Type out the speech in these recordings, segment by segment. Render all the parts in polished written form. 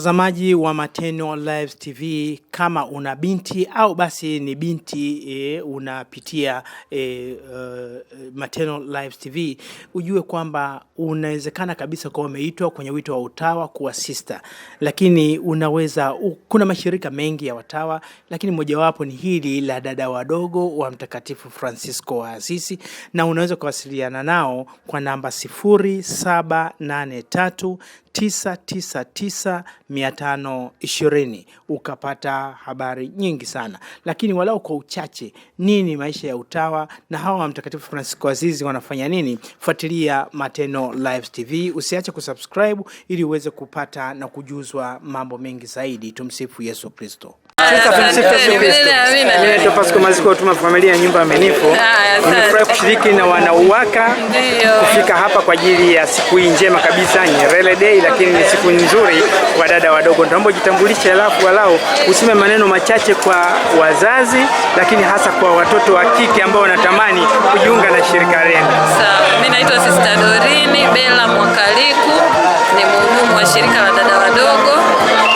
Mtazamaji wa Mateno Lives TV, kama una binti au basi ni binti unapitia Mateno Lives TV, ujue kwamba unawezekana kabisa kwa umeitwa kwenye wito wa utawa kuwa sister. Lakini unaweza, kuna mashirika mengi ya watawa, lakini mojawapo ni hili la dada wadogo wa Mtakatifu Francisco wa Asisi, na unaweza kuwasiliana nao kwa namba 0783999520 ukapata habari nyingi sana. Lakini walau kwa uchache, nini maisha ya utawa na hawa wa Mtakatifu Francisco wa Asisi wanafanya nini? Fuatilia Mateno Lives TV, usiache kusubscribe ili uweze kupata na kujuzwa mambo mengi zaidi. Tumsifu Yesu Kristo. Ninaitwa Pascal Maziko, tuma familia ya nyumba amenifu. Nimefurahi kushiriki na wanauwaka kufika hapa kwa ajili ya siku hii njema kabisa, Nyerere Day, lakini ni siku nzuri kwa dada wadogo. Naomba jitambulishe, alafu walao useme maneno machache kwa wazazi, lakini hasa kwa watoto wa kike ambao wanatamani kujiunga na shirika lenu. Sawa, mimi naitwa Sister Dorini Bella Mwakaliku, ni mhudumu wa shirika la dada wadogo.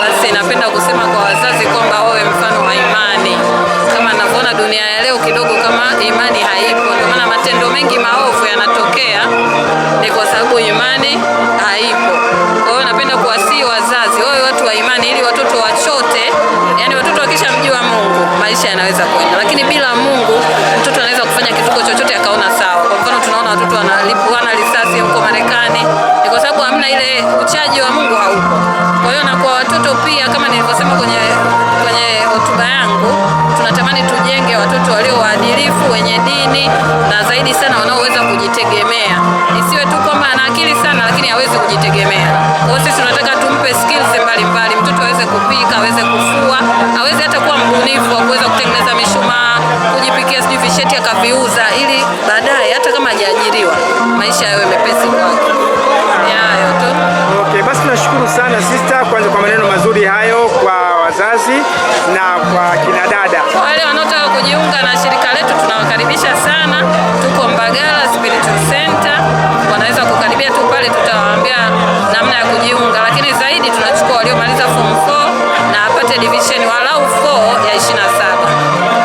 Basi napenda kusema kwa wazazi kwamba wawe mfano wa imani. Kama ninavyoona dunia ya leo kidogo kama imani haipo, ndio maana matendo mengi maovu yanatokea, ni kwa sababu imani haipo. Kwa hiyo napenda kuwasihi wazazi wawe watu wa imani ili watoto wachote, yani watoto wakishamjua Mungu maisha yanaweza kwenda. Lakini bila Mungu mtoto anaweza kufanya kituko chochote akaona sawa. Kwa mfano tunaona watoto wanalipuana risasi huko Marekani, ni kwa sababu hamna ile uchaji wa Mungu haupo. Kwa hiyo na kwa watoto pia, kama nilivyosema kwenye hotuba yangu, tunatamani tujenge watoto walio waadilifu, wenye dini, na zaidi sana wanaoweza kujitegemea. Isiwe tu kwamba ana akili sana lakini hawezi kujitegemea. Kwa hiyo sisi tunataka tumpe skills mbalimbali, mtoto aweze kupika, aweze kufua, aweze hata kuwa mbunifu wa kuweza kutengeneza mishumaa, kujipikia sijui visheti akaviuza, ili baadaye hata kama hajaajiriwa maisha yawe mepesi kwake. Hayo tu. Okay, basi tunashukuru sana sister kwanza kwa maneno mazuri hayo kwa wazazi na kwa kina dada. Wale wanaotaka kujiunga na shirika letu tunawakaribisha sana. Tuko Mbagala Spiritual Center. Wanaweza kukaribia tu pale, tutawaambia namna ya kujiunga. Lakini zaidi tunachukua waliomaliza form 4 na apate division walau 4 ya 27.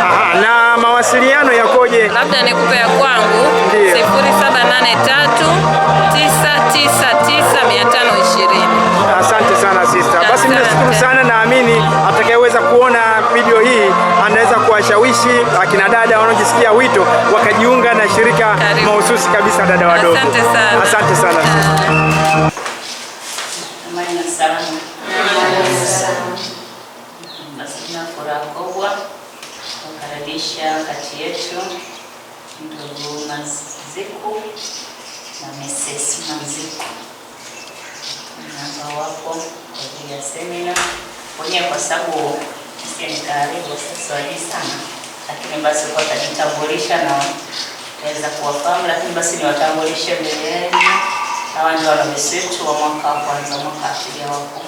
Aha, na mawasiliano yakoje? Labda nikupe ya kwangu 0783999520. Asante sana sister. Basi mimi nashukuru sana, naamini atakayeweza kuona video hii anaweza kuwashawishi akina dada wanaojisikia wito wakajiunga na shirika mahususi kabisa dada wadogo. Asante sana. Asante sana. Amani na salamu. Basi na furaha kubwa kukaribisha kati yetu ndugu Maziku na Mrs. Maziku ambao wapo kwa ajili ya semina wenyewe, kwa sababu sisi ni karibu sasa wajui sana, lakini basi kwa kujitambulisha na kuweza kuwafahamu, lakini basi niwatambulishe mbele yenu. Hawa ndio wanafunzi wetu wa mwaka wa kwanza, mwaka wa pili wako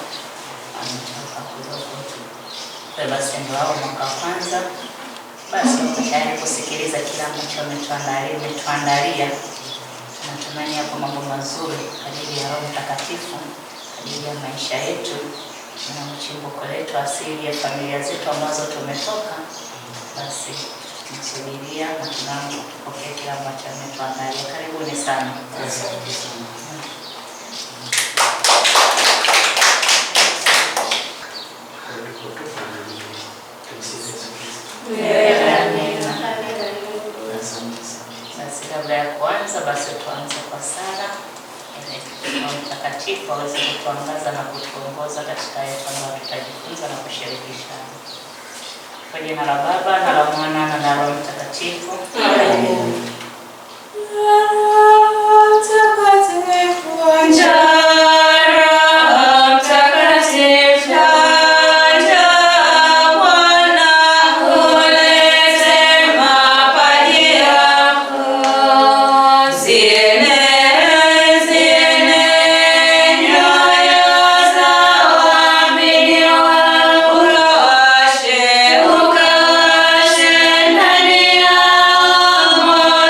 wanatoka kidogo tu. Kwa basi ndio hao mwaka wa kwanza. Basi tayari kusikiliza kila mtu ametuandalia. Natumani hapo mambo mazuri kwa ajili ya Roho Mtakatifu, kwa ajili ya maisha yetu na mchimbuko letu asili ya familia zetu ambazo tumetoka. Basi tunasubiria na tunaanza kupokea kila ambacho ametuandalia. Karibuni sana. Basi kabla ya kuanza, basi tuanze kwa sala ili Mtakatifu aweze kutuangaza na kutuongoza katika yote ambayo tutajifunza na kushirikishana. Kwa jina la Baba na la Mwana na la Roho Mtakatifu. Amen. Amor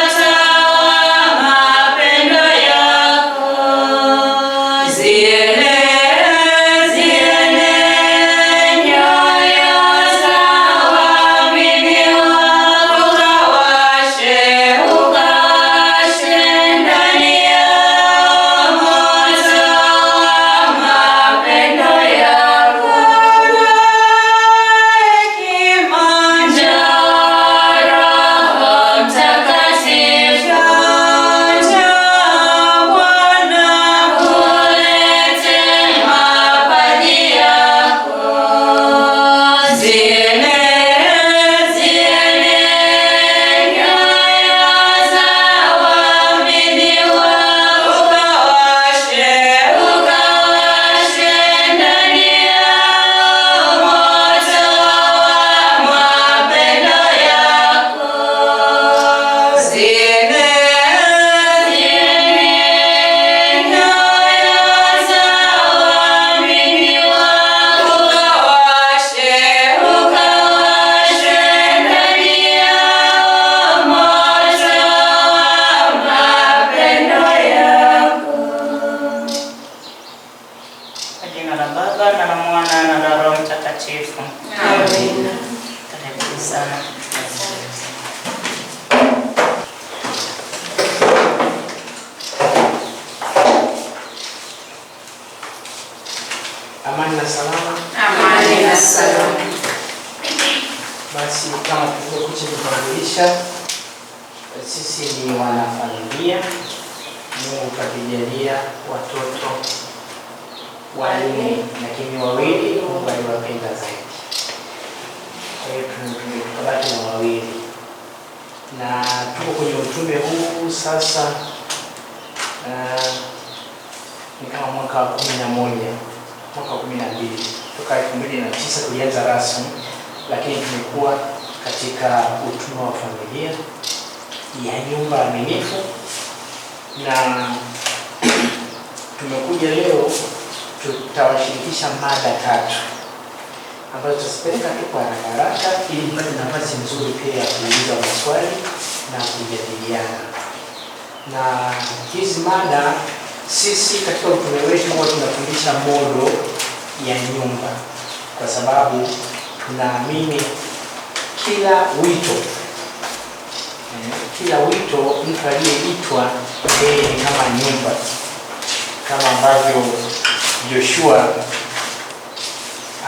Mtakatifu. Amina. Karibu sana. Amani na salama. Amani na salama. Basi kama tulivyokuja kutambulisha, sisi ni wanafamilia. Mungu katujalia watoto wanne, lakini wawili Mungu aliwapenda zaidi. Kwa hiyo tukabaki na wawili, na tuko kwenye utume huu sasa ni kama mwaka wa 11, mwaka wa 12. Toka 2009 tulianza rasmi, lakini tumekuwa katika utume wa familia ya nyumba aminifu, na tumekuja leo tutawashirikisha mada 3 ambazo tutazipeleka tu kwa haraka ili mpate nafasi nzuri pia ya kuuliza maswali na kujadiliana. Na hizi mada, sisi katika utume wetu huwa tunafundisha modo ya nyumba, kwa sababu tunaamini kila wito mtu aliyeitwa yeye ni kama nyumba, kama ambavyo Joshua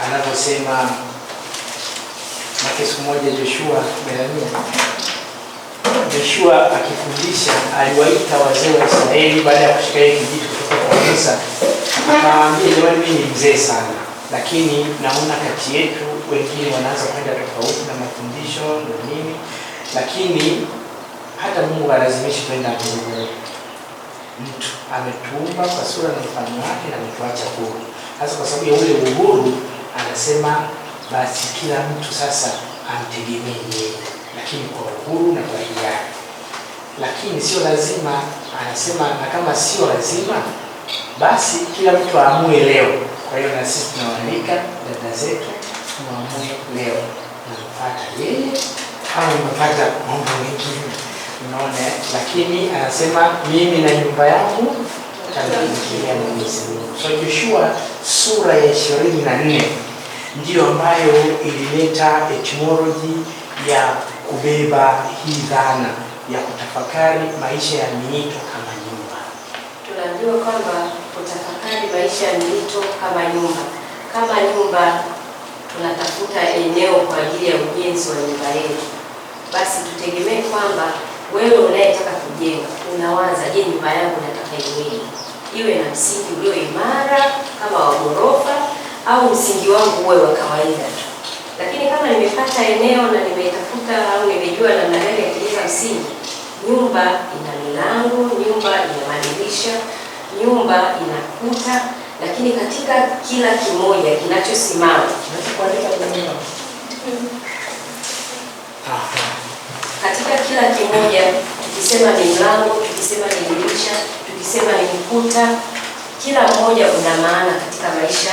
anavyosema. Siku moja Joshua akifundisha aliwaita wazee wa Israeli baada ya kushika hiki kijiti kutoka kwa Musa, akawaambia, jamani, mimi ni mzee sana, lakini naona kati yetu wengine wanaanza kwenda tofauti na mafundisho na nini, lakini hata Mungu alazimishi kwenda mbinguni. Mtu ametuumba kwa sura na mfano wake na ametuacha huru. Sasa kwa sababu ya ule uhuru, anasema basi kila mtu sasa amtegemee yeye, lakini kwa uhuru na kwa hiari. Lakini sio lazima, anasema, na kama sio lazima, basi kila mtu aamue leo. Kwa hiyo na sisi tunawaalika dada zetu muamue leo, nampata yeye au napata mambo mengine, unaona. Lakini anasema mimi na nyumba yangu tutamtumikia Mwenyezi Mungu. So Joshua sura ya 24 ndiyo ambayo ilileta etymology ya kubeba hii dhana ya kutafakari maisha ya miito kama nyumba. Tunaambiwa kwamba kutafakari maisha ya miito kama nyumba. Kama nyumba tunatafuta eneo kwa ajili ya ujenzi wa nyumba yetu, basi tutegemee kwamba wewe unayetaka kujenga unawaza, je, nyumba yangu nataka iwe na msingi ulio imara kama wa ghorofa, au msingi wangu uwe wa kawaida tu. Lakini kama nimepata eneo na nimetafuta au nimejua namna gani ya kujenga msingi, nyumba ina milango, nyumba ina madirisha, nyumba ina kuta, lakini katika kila kimoja kinachosimama katika kila kimoja, tukisema ni mlango, tukisema ni dirisha, tukisema ni ukuta, kila mmoja una maana katika maisha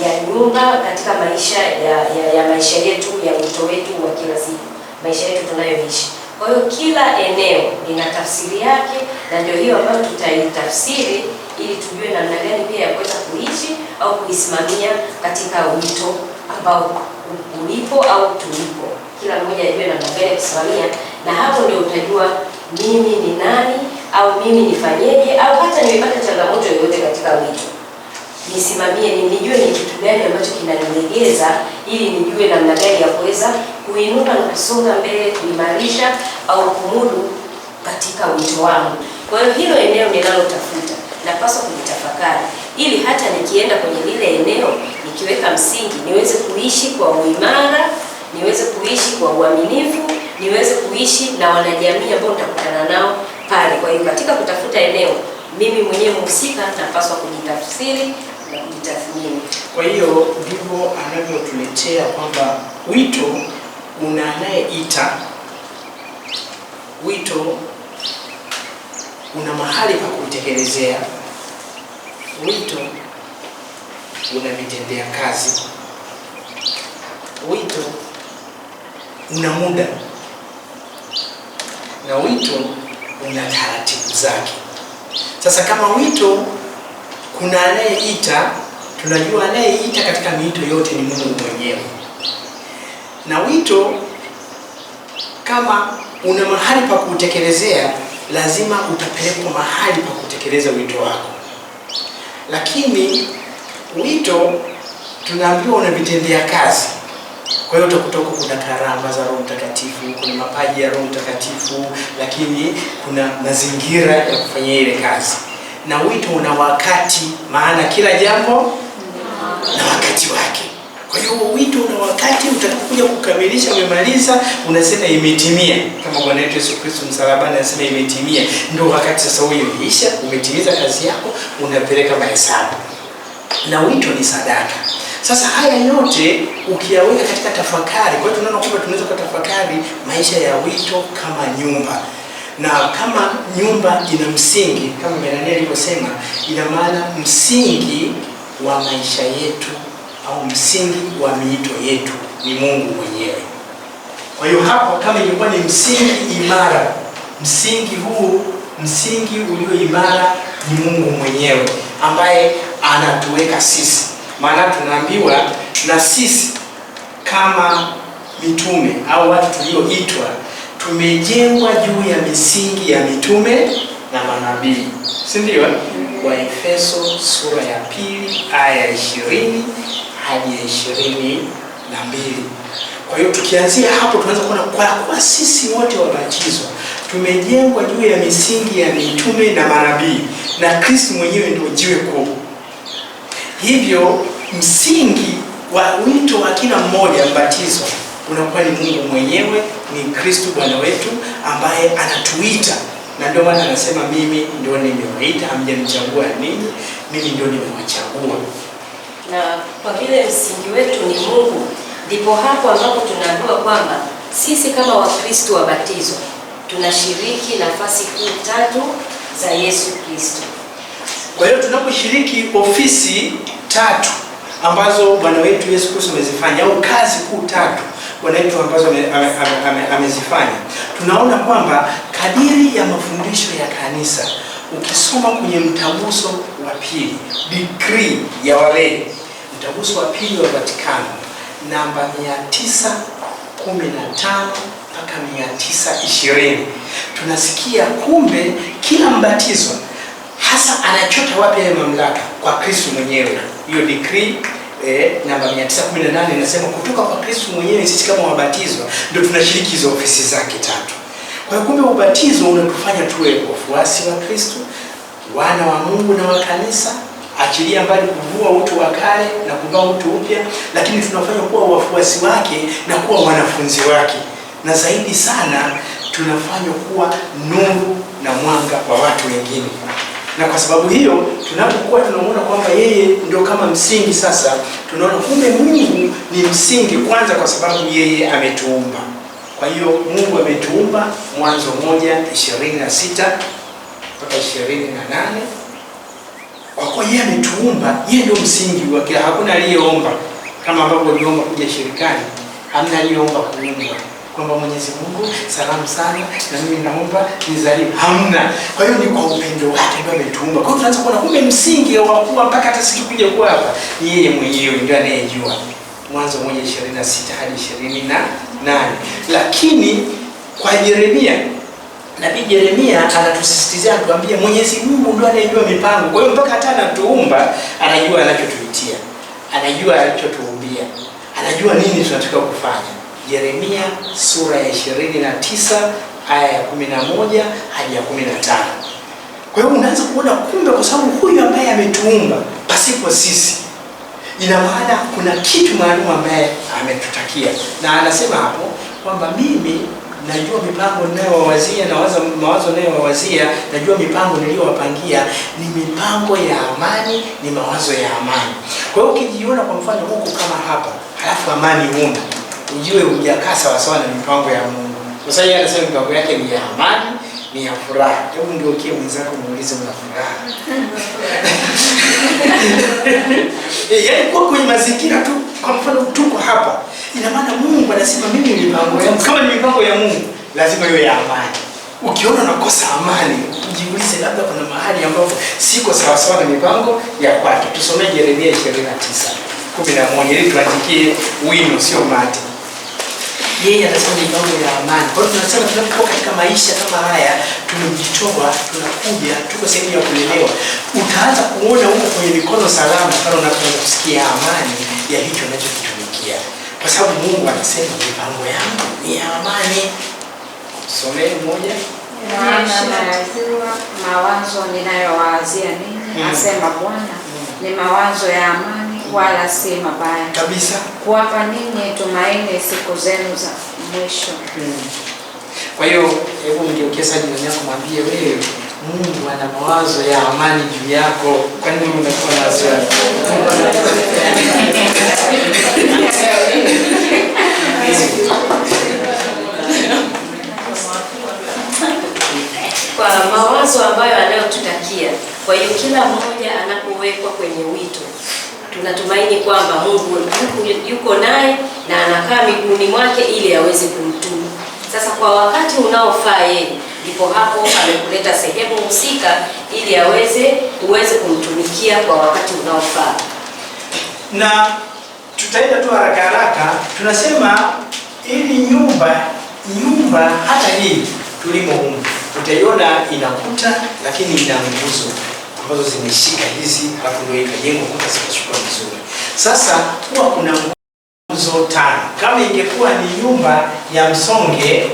ya nyumba, katika maisha ya maisha yetu, ya wito wetu wa kila siku, maisha yetu tunayoishi. Kwa hiyo kila eneo lina tafsiri yake, na ndio hiyo ambayo tutaitafsiri ili tujue namna gani pia ya kuweza kuishi au kuisimamia katika wito ambao ulipo au tulipo. Kila mmoja ajue namna gani kusimamia, na hapo ndio utajua mimi ni nani, au mimi nifanyeje, au hata nimepata changamoto yoyote katika wito, nisimamie, nijue ni kitu gani ambacho kinanilegeza, ili nijue namna gani ya kuweza kuinuka na kusonga mbele, kuimarisha au kumudu katika wito wangu. Kwa hiyo hilo eneo ninalotafuta napaswa kujitafakari, ili hata nikienda kwenye lile eneo, nikiweka msingi, niweze kuishi kwa uimara, niweze kuishi kwa uaminifu, niweze kuishi na wanajamii ambao nitakutana nao pale. Kwa hiyo katika kutafuta eneo, mimi mwenyewe mhusika napaswa kujitafsiri na kujitathmini. Kwa hiyo ndivyo anavyotuletea kwamba wito una anayeita, wito una mahali pa kutekelezea, wito una vitendea kazi, wito una muda, na wito una taratibu zake. Sasa kama wito kuna anayeita tunajua anayeita katika miito yote ni Mungu mwenyewe. Na wito kama una mahali pa kutekelezea, lazima utapelekwa mahali pa kutekeleza wito wako. Lakini wito tunaambiwa unavitendea kazi. Kwa hiyo utakuta kuna karama za Roho Mtakatifu, kuna mapaji ya Roho Mtakatifu, lakini kuna mazingira ya kufanya ile kazi. Na wito una wakati, maana kila jambo na wakati wake. Kwa hiyo wito una wakati, utakapokuja kukamilisha, umemaliza, unasema imetimia. Kama Bwana wetu Yesu Kristo msalabani anasema imetimia. Ndio wakati sasa wewe umeisha, umetimiza kazi yako, unapeleka mahesabu. Na wito ni sadaka. Sasa haya yote ukiyaweka katika tafakari, kwa hiyo tunaona kwamba tunaweza kutafakari maisha ya wito kama nyumba. Na kama nyumba ina msingi, kama Melania alivyosema, ina maana msingi wa maisha yetu au msingi wa miito yetu ni Mungu mwenyewe. Kwa hiyo hapo kama ilikuwa ni msingi imara, msingi huu, msingi ulio imara ni Mungu mwenyewe ambaye anatuweka sisi. Maana tunaambiwa na sisi kama mitume au watu tulioitwa tumejengwa juu ya misingi ya mitume na manabii. Si ndio? Waefeso sura ya 2 aya ya 20 hadi ya 22. Kwa hiyo tukianzia hapo tunaweza kuona kwa sisi wote wabatizwa tumejengwa juu ya misingi ya mitume na manabii, na Kristo mwenyewe ndio jiwe kuu. Hivyo msingi wa wito wa kila mmoja mbatizwa unakuwa ni Mungu mwenyewe, ni Kristo Bwana wetu ambaye anatuita. Na ndio maana anasema mimi ndio nimewaita, hamjanichagua ninyi, mimi ndio nimewachagua. Na kwa vile msingi wetu ni Mungu, ndipo hapo ambapo tunaambiwa kwamba sisi kama Wakristo wabatizwa tunashiriki nafasi kuu tatu za Yesu Kristo. Kwa hiyo tunaposhiriki ofisi tatu ambazo Bwana wetu Yesu Kristo amezifanya, au kazi kuu tatu Bwana wetu ambazo amezifanya, tunaona kwamba kadiri ya mafundisho ya kanisa, ukisoma kwenye mtaguso wa pili, decree ya walei, mtaguso wa pili wa Vatikano namba 915 mpaka 920, tunasikia kumbe kila mbatizwa hasa anachota wapi ya mamlaka? Kwa Kristo mwenyewe. Hiyo decree namba 918 inasema kutoka kwa Kristo mwenyewe sisi kama wabatizwa ndio tunashiriki hizo ofisi zake tatu. Kwa hiyo kumbe ubatizo unatufanya tuwe wafuasi wa Kristo, wana wa Mungu na wa kanisa, achilia mbali kuvua utu wa kale na kuvaa utu upya, lakini tunafanya kuwa wafuasi wake na kuwa wanafunzi wake. Na zaidi sana tunafanya kuwa nuru na mwanga kwa watu wengine. Na kwa sababu hiyo tunapokuwa tunaona kwamba yeye ndio kama msingi, sasa tunaona kumbe Mungu ni msingi kwanza kwa sababu yeye ametuumba. Kwa hiyo Mungu ametuumba, Mwanzo 1:26 mpaka 28. Kwa kuwa yeye ametuumba, yeye ndio msingi wa kila. Hakuna aliyeomba kama ambavyo aliomba kuja shirikani, hamna aliyeomba kuumbwa kwamba Mwenyezi Mungu salamu sana na mimi naomba nizaliwe, hamna. Kwa hiyo ni kwa upendo wake ndio ametuumba. Kwa hiyo tunaanza kuona kumbe msingi wa kuwa mpaka hata sisi tukuje kuwa hapa ni yeye mwenyewe ndio anayejua. Mwanzo 1:26 hadi 28. Lakini kwa Yeremia, nabii Yeremia anatusisitizia, atuambia Mwenyezi Mungu ndio anayejua mipango. Kwa hiyo mpaka hata anatuumba anajua anachotuitia, anajua alichotuumbia, anajua nini tunataka kufanya. Yeremia sura ya 29 aya ya 11 hadi ya 15. Kwa hiyo unaanza kuona kumbe kwa sababu huyu ambaye ametuumba pasipo sisi, ina maana kuna kitu maalum ambaye ametutakia. Na anasema hapo kwamba mimi najua mipango ninayowawazia na mawazo ninayowawazia, najua mipango niliyowapangia ni mipango ya amani, ni mawazo ya amani. Kwa hiyo ukijiona kwa mfano huko kama hapa, halafu amani huna, ujue hujakaa sawa sawa na mipango ya Mungu. Kwa sababu yeye anasema mipango yake ni ya amani, ni ya furaha. Hebu ndio ukie mwenzako muulize una furaha. Yaani kwa kwenye mazingira tu, kwa mfano tuko hapa, ina maana Mungu anasema mimi ni mipango yangu. Kama ni mipango ya Mungu, lazima iwe ya amani. Ukiona unakosa amani, ujiulize labda kuna mahali ambapo siko sawa sawa na mipango ya kwake. Tusomee Yeremia 29:11 ili tuandikie wino sio mate. Yeye anasema mipango ya amani. Kwa hiyo tunasema tunapokuwa katika maisha kama haya, tumejitoa, tunakuja, tuko sehemu ya kulelewa. Utaanza kuona huko kwenye mikono salama pale unapoanza kusikia amani ya hicho unachokitumikia. Kwa sababu Mungu anasema mipango yangu ni ya amani. Someni moja. Mawazo ninayowaazia ninyi, asema Bwana, ni mawazo ya amani wala si mabaya. Kabisa. Kuwapa ninyi tumaini siku zenu za mwisho. Kwa hiyo hebu mgeukie sasa jirani yako, mwambie wewe Mungu ana mawazo ya amani juu yako. Kwa nini unakuwa na wasiwasi? Kwa mawazo ambayo anayotutakia. Kwa hiyo kila mmoja anapowekwa kwenye wito, tunatumaini kwamba Mungu yuko naye na anakaa miguuni mwake ili aweze kumtuma. Sasa kwa wakati unaofaa yeye, ndipo hapo amekuleta sehemu husika ili uweze kumtumikia kwa wakati unaofaa. Na tutaenda tu haraka haraka, tunasema ili nyumba hata hii tulimo humu utaiona ina kuta lakini ina nguzo ambazo zimeshika hizi, alafu ndio ikajengwa kuta zikachukua vizuri. Sasa huwa kuna nguzo 5. Kama ingekuwa ni nyumba ya msonge,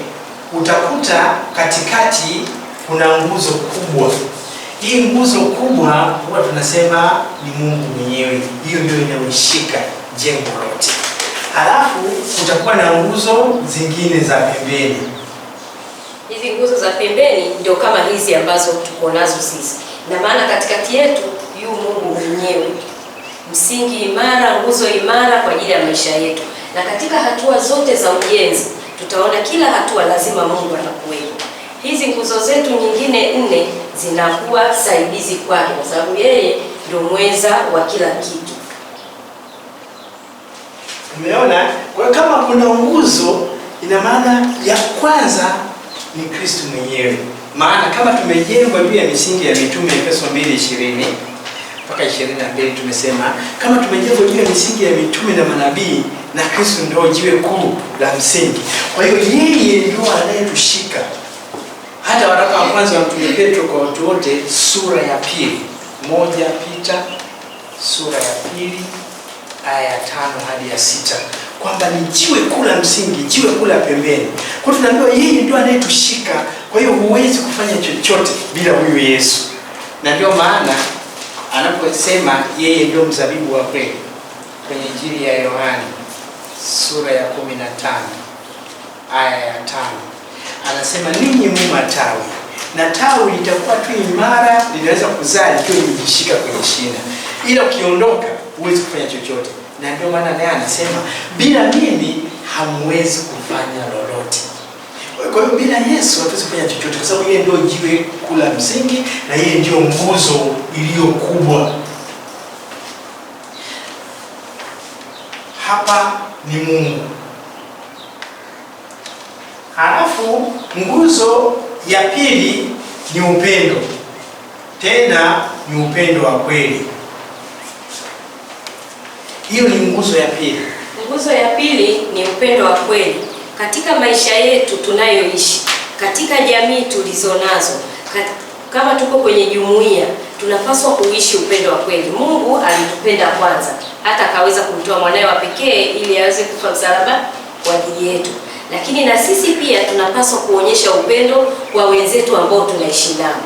utakuta katikati kuna nguzo kubwa. Hii nguzo kubwa huwa tunasema ni Mungu mwenyewe. Hiyo ndio inayoshika jengo lote. Halafu kutakuwa na nguzo zingine za pembeni. Hizi nguzo za pembeni ndio kama hizi ambazo tuko nazo sisi. Na maana katikati yetu yu Mungu mwenyewe. Msingi imara, nguzo imara kwa ajili ya maisha yetu. Na katika hatua zote za ujenzi, tutaona kila hatua lazima Mungu atakuwepo. Hizi nguzo zetu nyingine 4 zinakuwa saidizi kwake kwa sababu yeye ndio mweza wa kila kitu. Umeona? Kwa kama kuna nguzo, ina maana ya kwanza ni Kristo mwenyewe. Maana kama tumejengwa juu ya misingi ya mitume, Efeso 2:20 mpaka 22, tumesema kama tumejengwa juu ya misingi ya mitume na manabii, na Kristo ndio jiwe kuu la msingi. Kwa hiyo yeye ndio anayetushika. Hata waraka wa kwanza wa Mtume Petro kwa watu wote sura ya 2, 1 Peter sura ya 2 aya ya 5 hadi ya 6, kwamba ni jiwe kuu la msingi, jiwe kuu la pembeni. Kwa hiyo tunaambiwa yeye ndio anayetushika. Kwa hiyo huwezi kufanya chochote bila huyu Yesu. Na ndio maana anaposema yeye ndio mzabibu wa kweli kwenye Injili ya Yohana sura ya 15 aya ya 5, anasema ninyi mu matawi, na tawi litakuwa tu imara, linaweza kuzaa likiwa limejishika kwenye shina, ila ukiondoka huwezi kufanya chochote. Na ndio maana naye anasema bila mimi hamwezi kufanya lolote. Kwa hiyo bila Yesu hatuwezi kufanya chochote, kwa sababu yeye ndio jiwe kuu la msingi na yeye ndio nguzo iliyo kubwa. Hapa ni Mungu. Halafu nguzo ya pili ni upendo. Tena ni upendo wa kweli. Hiyo ni nguzo ya pili. Nguzo ya pili ni upendo wa kweli. Katika maisha yetu tunayoishi, katika jamii tulizonazo, kama tuko kwenye jumuiya, tunapaswa kuishi upendo wa kweli. Mungu alitupenda kwanza, hata akaweza kumtoa mwanae wa pekee ili aweze kufa msalaba kwa ajili yetu. Lakini na sisi pia tunapaswa kuonyesha upendo kwa wenzetu ambao tunaishi nao.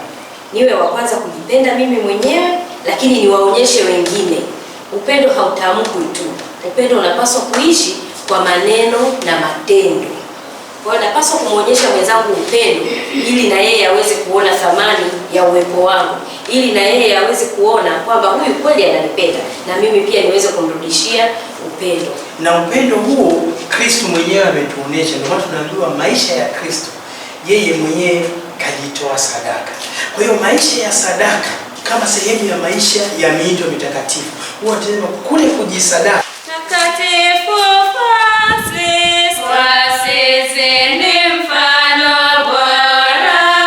Niwe wa kwanza kujipenda mimi mwenyewe, lakini niwaonyeshe wengine. Upendo hautamkwi tu. Upendo unapaswa kuishi kwa maneno na matendo. Kwa hiyo napaswa kumwonyesha mwenzangu upendo ili na yeye aweze kuona thamani ya uwepo wangu, ili na yeye aweze kuona kwamba huyu kweli ananipenda na mimi pia niweze kumrudishia upendo. Na upendo huo Kristo mwenyewe ametuonesha. Ndio maana tunaambiwa maisha ya Kristo, yeye mwenyewe kajitoa sadaka. Kwa hiyo maisha ya sadaka kama sehemu ya maisha ya miito mitakatifu, huwa tunasema kule kujisadaka. Takatifu Francis wa sisi ni mfano bora.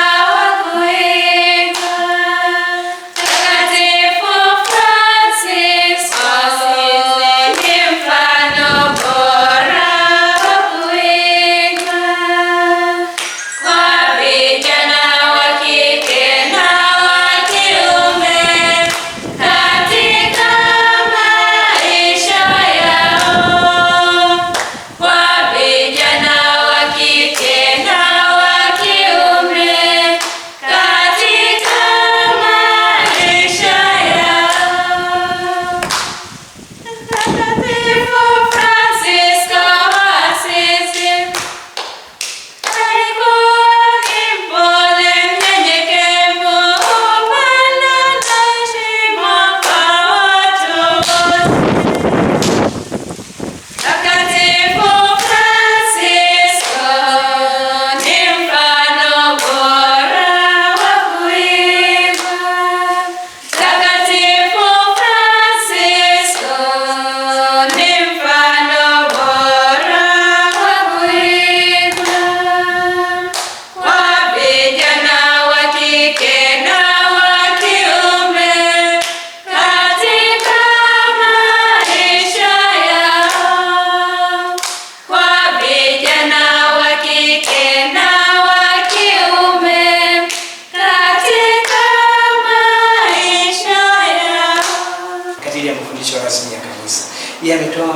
alitoa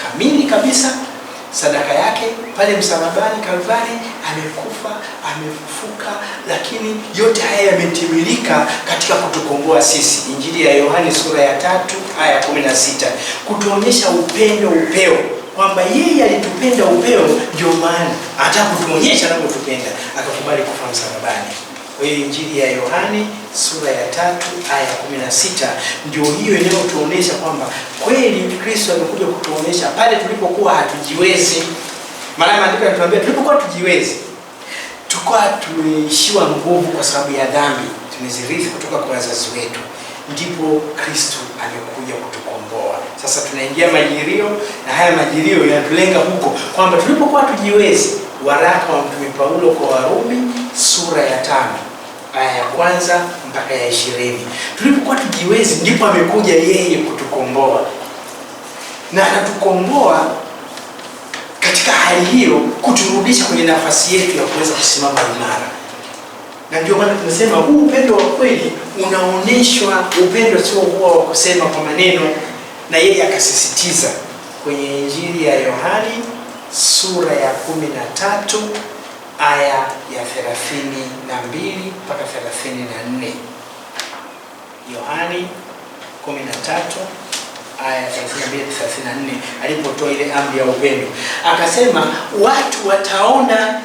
kamili kabisa sadaka yake pale msalabani Kalvari, amekufa, amefufuka, lakini yote haya yametimilika katika kutukomboa sisi. Injili ya Yohane sura ya 3 aya 16 kutuonyesha upeo kwamba yeye alitupenda upeo, ndio maana hata kutuonyesha anavyotupenda akakubali kufa msalabani. Kwa hiyo Injili ya Yohane sura ya 3 aya 16 ndio hiyo inayotuonyesha kwamba kweli Kristo amekuja kutuonyesha pale tulipokuwa hatujiwezi. Maana maandiko yanatuambia tulipokuwa tujiwezi, tulikuwa tumeishiwa nguvu kwa sababu ya dhambi tumezirithi kutoka kwa wazazi wetu, ndipo Kristo amekuja kutukomboa. Sasa tunaingia majilio, na haya majilio yanatulenga huko kwamba tulipokuwa tujiwezi. Waraka wa Mtume Paulo kwa Warumi sura ya 5 aya ya 1 mpaka ya 20. Tulipokuwa tujiwezi ndipo amekuja yeye kutukomboa, na anatukomboa katika hali hiyo kuturudisha kwenye nafasi yetu ya kuweza kusimama imara. Na ndio maana tunasema huu upendo wa kweli unaoneshwa, upendo sio huo wa kusema kwa maneno, na yeye akasisitiza kwenye Injili ya Yohane sura ya 13 aya ya 32 mpaka 34. Yohane 13 aya 32 34, alipotoa ile amri ya upendo akasema watu wataona.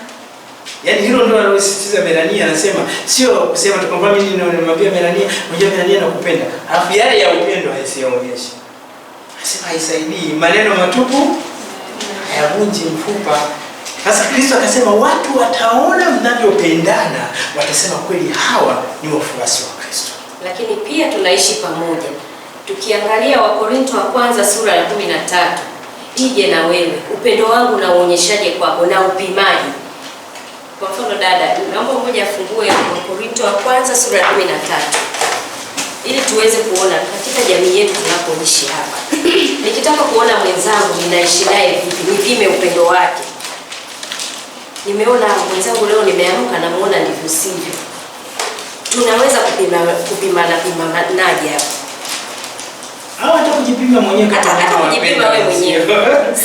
Yaani hilo ndio analosisitiza Melania, anasema sio kusema tu kwamba mimi nimwambia Melania, unajua Melania nakupenda, alafu yale ya upendo haisionyeshe. Anasema haisaidii, maneno matupu hayavunji mfupa. Sasa Kristo akasema watu wataona mnavyopendana, watasema kweli hawa ni wafuasi wa Kristo. Lakini pia tunaishi pamoja. Tukiangalia Wakorintho wa kwanza sura ya 13, ije na wewe upendo wangu na uonyeshaje kwako na upimaji. Kwa mfano dada, naomba mmoja afungue Wakorintho wa kwanza sura ya 13 ili tuweze kuona katika jamii yetu tunapoishi hapa. Nikitaka kuona mwenzangu ninaishi naye vipi, nipime upendo wake. Nimeona mwenzangu leo nimeamka na muona ndivyo sivyo. Tunaweza kupimanaje hapo? Hata kujipima mwenyewe, hata kujipima wewe mwenyewe.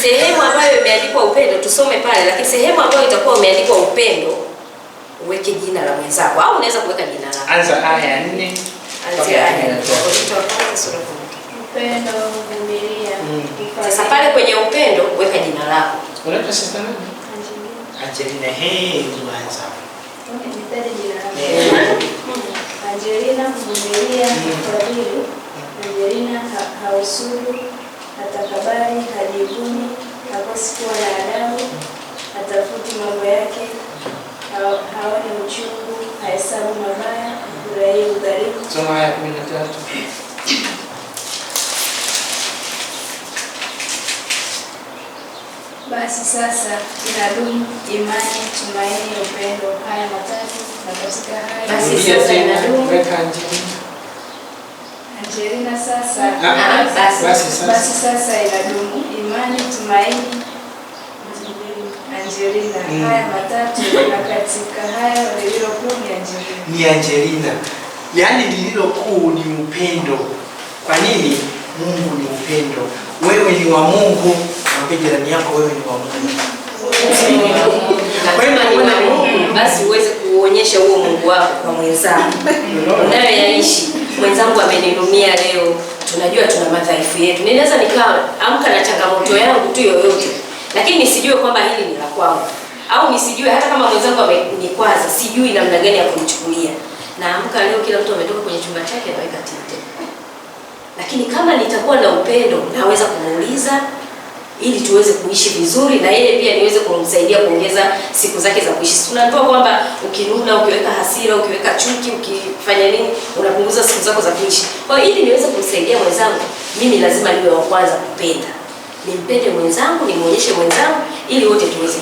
Sehemu ambayo imeandikwa upendo tusome pale, lakini sehemu ambayo itakuwa imeandikwa upendo uweke jina la mwenzako, au unaweza kuweka jina lako. Anza aya ya 4. Anza aya ya 4. Sura ya upendo, kuvumilia. Sasa pale kwenye upendo weka jina lako. Unaitwa sister nani? Angelina. Mwanza. Nitaje jina lako. Angelina kuvumilia, kufadhili. Angelina hausudu, hatakabari, hajivuni, hakosi kuwa na adabu, hatafuti mambo yake, haoni uchungu, hahesabu mabaya, hafurahii udhalimu. Soma aya 13. Basi sasa inadumu imani, tumaini, upendo, haya matatu, na katika haya basi sasa inadumu. Angelina sasa basi sasa inadumu imani, tumaini, Angelina, haya matatu, na katika haya lililokuu ni Angelina. Yaani lililokuu ni upendo. Kwa nini? Mungu ni upendo. Wewe ni wa Mungu, mwambie jirani yako wewe ni wa Mungu. Basi uweze kuonyesha huo Mungu wako kwa mwenzako. Unayoyaishi. Mwenzangu ameninumia leo, tunajua tuna madhaifu yetu. Ninaweza nikaamka na changamoto yangu tu yoyote, lakini nisijue kwamba hili ni la kwangu. Au nisijue hata kama mwenzangu amenikwaza, sijui namna gani ya kumchukulia. Naamka leo kila mtu ametoka kwenye chumba chake anaweka tinte. Lakini kama nitakuwa na upendo, naweza kumuuliza ili tuweze kuishi vizuri, na yeye pia niweze kumsaidia kuongeza siku zake za kuishi. Tunatoa kwamba ukinuna, ukiweka hasira, ukiweka chuki, ukifanya nini, unapunguza siku zako za kuishi. Kwa hiyo ili niweze kumsaidia mwenzangu, mimi lazima niwe wa kwanza kupenda. Nimpende mwenzangu, nimuonyeshe mwenzangu ili wote tuweze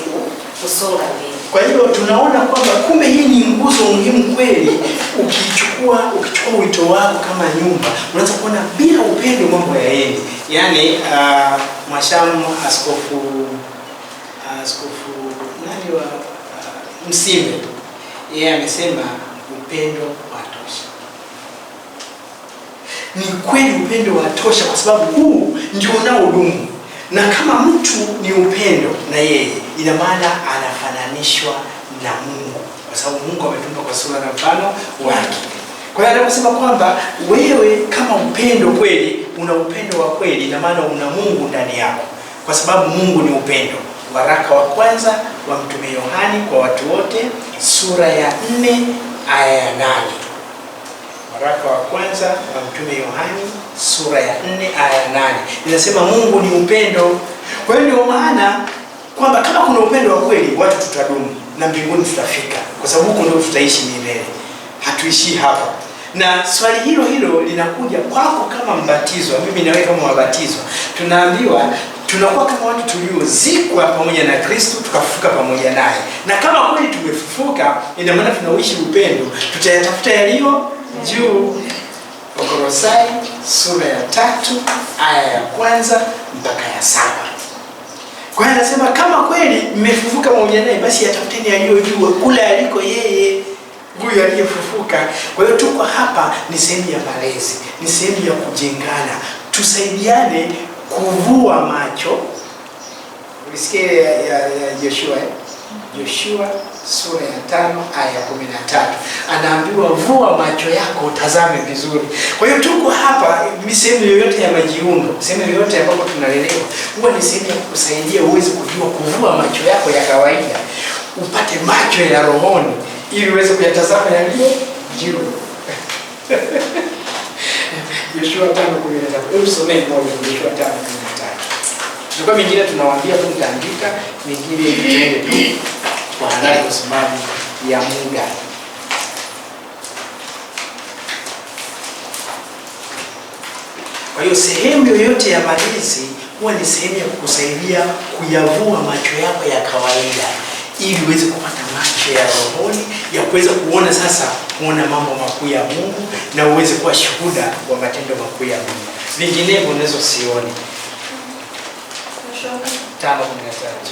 kusonga mbele. Kwa hiyo tunaona kwamba kumbe hii ni nguzo muhimu kweli. Ukichukua wito wako kama nyumba, unaweza kuona bila upendo mambo yaendi. Yaani Mwashamu askofu nani wa Msimbe, yeye amesema upendo watosha. ni kweli upendo watosha, kwa sababu huu ndio unaodumu. Na kama mtu ni upendo na yeye, ina maana anafananishwa na Mungu, kwa sababu Mungu ametumba kwa sura na mfano wake. Kwa hiyo anaposema kwamba wewe kama upendo kweli, una upendo wa kweli, ina maana una Mungu ndani yako, kwa sababu Mungu ni upendo. Waraka wa kwanza wa Mtume Yohani kwa watu wote, sura ya 4 aya ya 8. Waraka wa kwanza wa Mtume Yohani sura ya 4 aya ya 8 inasema Mungu ni upendo. Kwa hiyo ndio maana kwamba kama kuna upendo wa kweli, watu tutadumu na mbinguni tutafika, kwa sababu huko ndio tutaishi milele. Hatuishi hapa. Na swali hilo hilo linakuja kwako kama mbatizwa, mimi na wewe kama wabatizwa. Tunaambiwa tunakuwa kama watu tuliozikwa pamoja na Kristo, tukafufuka pamoja naye. Na kama kweli tumefufuka, ina maana tunaishi upendo, tutayatafuta yaliyo juu. Wakolosai sura ya 3 aya ya 1 mpaka ya 7. Kwa hiyo anasema kama kweli mmefufuka pamoja naye, basi yatafuteni yaliyo juu, kule aliko yeye, huyu aliyefufuka. Kwa hiyo tuko hapa ni sehemu ya malezi, ni sehemu ya kujengana, tusaidiane kuvua macho. Ulisikia ya Joshua Joshua sura ya 5 aya ya 13, anaambiwa vua macho yako utazame vizuri. Kwa hiyo tuko hapa, ni sehemu yoyote ya majiundo, sehemu yoyote ambapo tunalelewa, huwa ni sehemu ya kukusaidia uweze kujua kuvua macho yako ya kawaida, upate macho ya rohoni, ili uweze kuyatazama yaliyo juu. Joshua 5:13. Hebu someni moja Joshua 5:13. Kwa mingine tunawaambia tu mtaandika, mingine tuende tu kwa haraka kwa sababu ya muda. Kwa hiyo sehemu yoyote ya malezi huwa ni sehemu ya kukusaidia kuyavua macho yako ya kawaida, ili uweze kupata macho ya rohoni ya kuweza kuona sasa, kuona mambo makuu ya Mungu na uweze kuwa shuhuda wa matendo makuu ya Mungu. Vinginevyo unaweza usione. 5:13.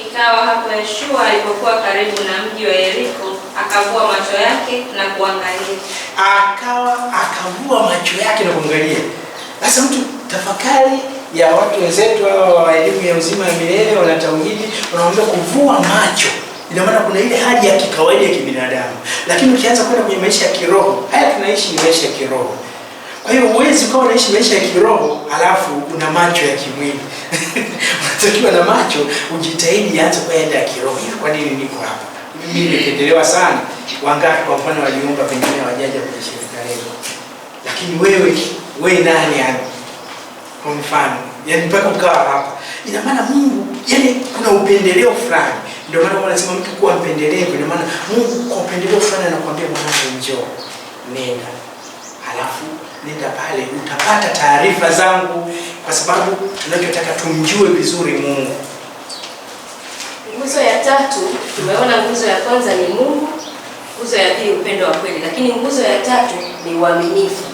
Ikawa hapo Yoshua alipokuwa karibu na mji wa Yeriko, akavua macho yake na kuangalia. Akavua macho yake na kuangalia. Sasa mtu tafakari ya watu wenzetu wa elimu ya uzima ya milele, wana tauhidi, wanaomba kuvua macho. Ina maana kuna ile hali ya kikawaida ya kibinadamu. Lakini ukianza kwenda kwenye maisha ya kiroho, haya tunaishi ni maisha ya kiroho. Kwa hiyo huwezi ukawa unaishi maisha ya kiroho alafu una macho ya kimwili. Unatakiwa na macho ujitahidi aanze kwenda ya kiroho. Hivi kwa nini niko hapa? Mimi nimependelewa sana. Wangapi kwa mfano waliomba pengine hawajaja kwenye shirika leo. Lakini wewe nani yani? Kwa mfano, yani mpaka ukawa hapa. Ina maana Mungu, yani kuna upendeleo fulani. Ndio maana wanasema mtu kuwa mpendelevu, ina maana Mungu kwa upendeleo fulani anakuambia mwanangu njoo, nenda. Halafu nenda pale utapata taarifa zangu, kwa sababu tunachotaka tumjue vizuri Mungu. Nguzo ya 3 tumeona, nguzo ya kwanza ni Mungu, nguzo ya pili upendo wa kweli, lakini nguzo ya 3 ni uaminifu.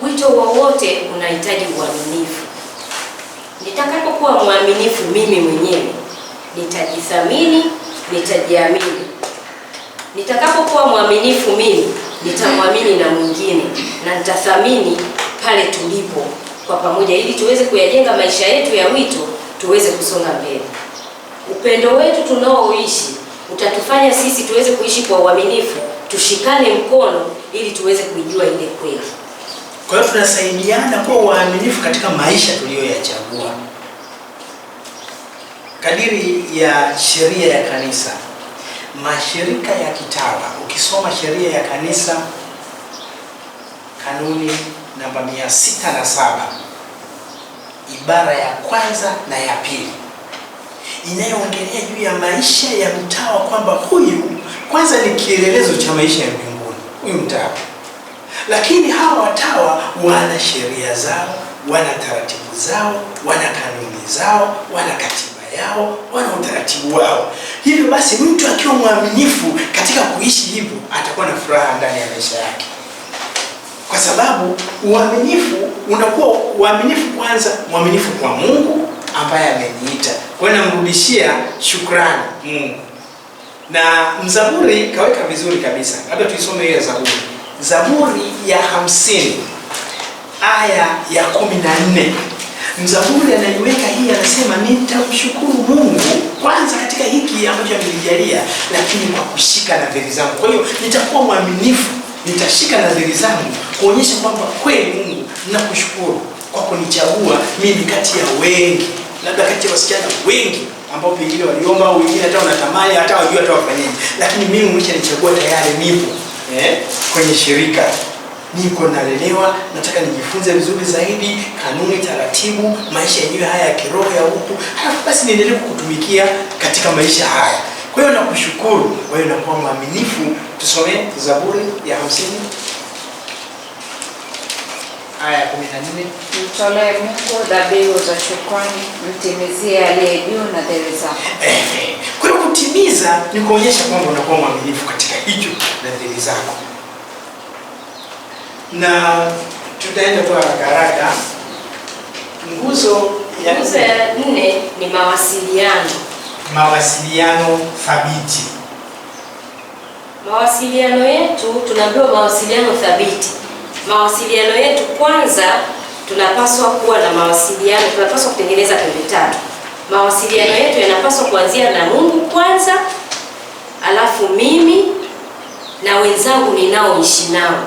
Wito wowote unahitaji uaminifu. Nitakapokuwa mwaminifu mimi mwenyewe, nitajithamini, nitajiamini. Nitakapokuwa mwaminifu mimi, nitamwamini na mwingine, na nitathamini pale tulipo kwa pamoja, ili tuweze kuyajenga maisha yetu ya wito, tuweze kusonga mbele. Upendo wetu tunaoishi utatufanya sisi tuweze kuishi kwa uaminifu, tushikane mkono ili tuweze kuijua ile kweli. Kwa hiyo tunasaidiana kwa uaminifu katika maisha tuliyoyachagua. Kadiri ya sheria ya kanisa, mashirika ya kitawa, ukisoma sheria ya kanisa kanuni namba 607 ibara ya kwanza na ya pili, inayoongelea juu ya maisha ya mtawa, kwamba huyu kwanza ni kielelezo cha maisha ya mbinguni, huyu mtawa. Lakini hawa watawa wana sheria zao, wana taratibu zao, wana kanuni zao, wana katiba yao, wana utaratibu wao. Hivyo basi mtu akiwa mwaminifu katika kuishi hivyo, atakuwa na furaha ndani ya maisha yake. Kwa sababu uaminifu unakuwa uaminifu kwanza, mwaminifu kwa Mungu ambaye ameniita. Kwa hiyo namrudishia shukrani Mungu. Na mzaburi kaweka vizuri kabisa, labda tuisome hiyo Zaburi. Zaburi ya 50 aya ya 14. Mzaburi anaiweka hii, anasema nitamshukuru Mungu kwanza katika hiki ambacho amenijalia, lakini kwa kushika nadhiri zangu. Kwa hiyo nitakuwa mwaminifu, nitashika nadhiri zangu kuonyesha kwamba kweli Mungu ninakushukuru kwa kunichagua mimi kati ya wengi, labda kati ya wasichana wengi ambao pengine waliomba au wengine hata wanatamani hata wajua hata wafanyaje, lakini mimi umeshanichagua tayari, nipo kwenye shirika, niko nalelewa, nataka nijifunze vizuri zaidi kanuni, taratibu, maisha yenyewe haya ya kiroho ya huku, halafu basi niendelee kukutumikia katika maisha haya. Kwa hiyo nakushukuru, kwa hiyo nakuwa mwaminifu. Tusome Zaburi ya 50 aya 14. Mtolee Mungu dhabihu za shukrani, mtimizie aliye juu nadhiri zako. Kwa hiyo kutimiza ni kuonyesha kwamba unakuwa mwaminifu katika hicho nadhiri zako. Na tutaenda tu haraka. Nguzo ya 4 ni mawasiliano. Mawasiliano thabiti. Mawasiliano yetu, tunaambiwa mawasiliano thabiti. Mawasiliano yetu, kwanza tunapaswa kuwa na mawasiliano, tunapaswa kutengeneza pembe tatu. Mawasiliano yetu yanapaswa kuanzia na Mungu kwanza, alafu mimi na wenzangu ninaoishi nao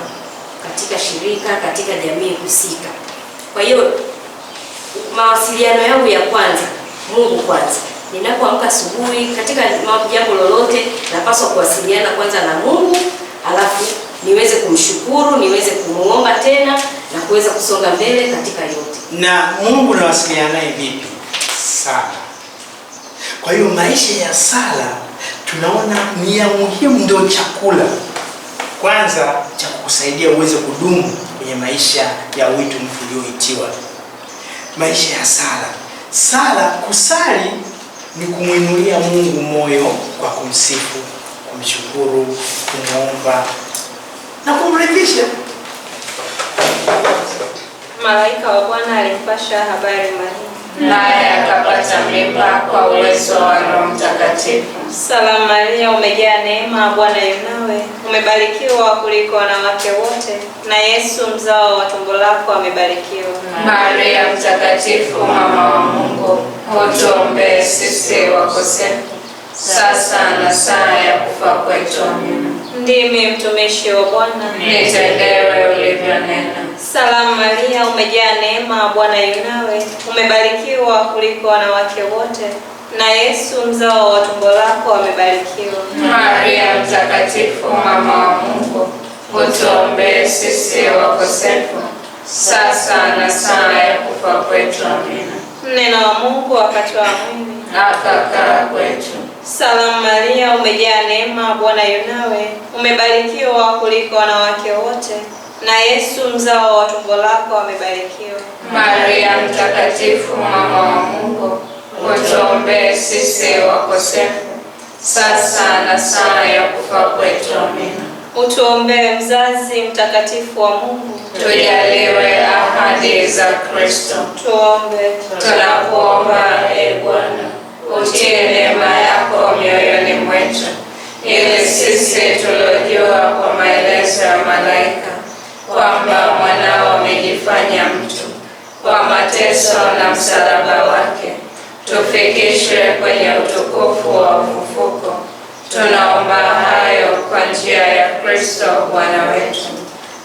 katika shirika, katika jamii husika. Kwa hiyo mawasiliano yangu ya kwanza, Mungu kwanza. Ninapoamka asubuhi, katika jambo lolote napaswa kuwasiliana kwanza na Mungu, alafu niweze kumshukuru, niweze kumuomba tena na kuweza kusonga mbele katika yote. Na Mungu nawasiliana naye vipi? Sala. Kwa hiyo maisha ya sala tunaona ni ya muhimu, ndio chakula kwanza cha kukusaidia uweze kudumu kwenye maisha ya wito ulioitiwa. Maisha ya sala. Sala, kusali ni kumwinulia Mungu moyo kwa kumsifu, kumshukuru, kumuomba na kumridhisha. Malaika wa Bwana alimpasha habari Maria, naye akapata mimba kwa uwezo wa Roho Mtakatifu. Salamu Maria, umejaa neema, Bwana yu nawe, umebarikiwa kuliko wanawake wote, na Yesu mzao wa tumbo lako amebarikiwa. Maria mtakatifu, mama wa Mungu, utuombee sisi wakosefu, sasa na saa ya kufa kwetu. Amina. Ndimi mtumishi wa Bwana, nitendewe ulivyonena. Salamu Maria, umejaa neema, Bwana yu nawe, umebarikiwa kuliko wanawake wote, na Yesu mzao wa tumbo lako amebarikiwa. Maria mtakatifu, mama wa Mungu, utuombee sisi wakosefu, sasa na saa ya kufa kwetu. Amina. Neno wa Mungu akatwaa mwili akakaa kwetu. Salamu Maria, umejaa neema, Bwana yu nawe, umebarikiwa kuliko wanawake wote, na Yesu mzao wa tumbo lako amebarikiwa. Maria mtakatifu, mama wa Mungu, utuombee sisi wakosefu, sasa na saa ya kufa kwetu. Amina. Utuombee mzazi mtakatifu wa Mungu, tujaliwe ahadi za Kristo. Tuombe. Tunakuomba Bwana, utie neema yako mioyoni mwetu, ili sisi tuliojua kwa maelezo ya malaika kwamba mwanao amejifanya mtu, kwa mateso na msalaba wake tufikishwe kwenye utukufu wa ufufuko. Tunaomba hayo kwa njia ya Kristo Bwana wetu.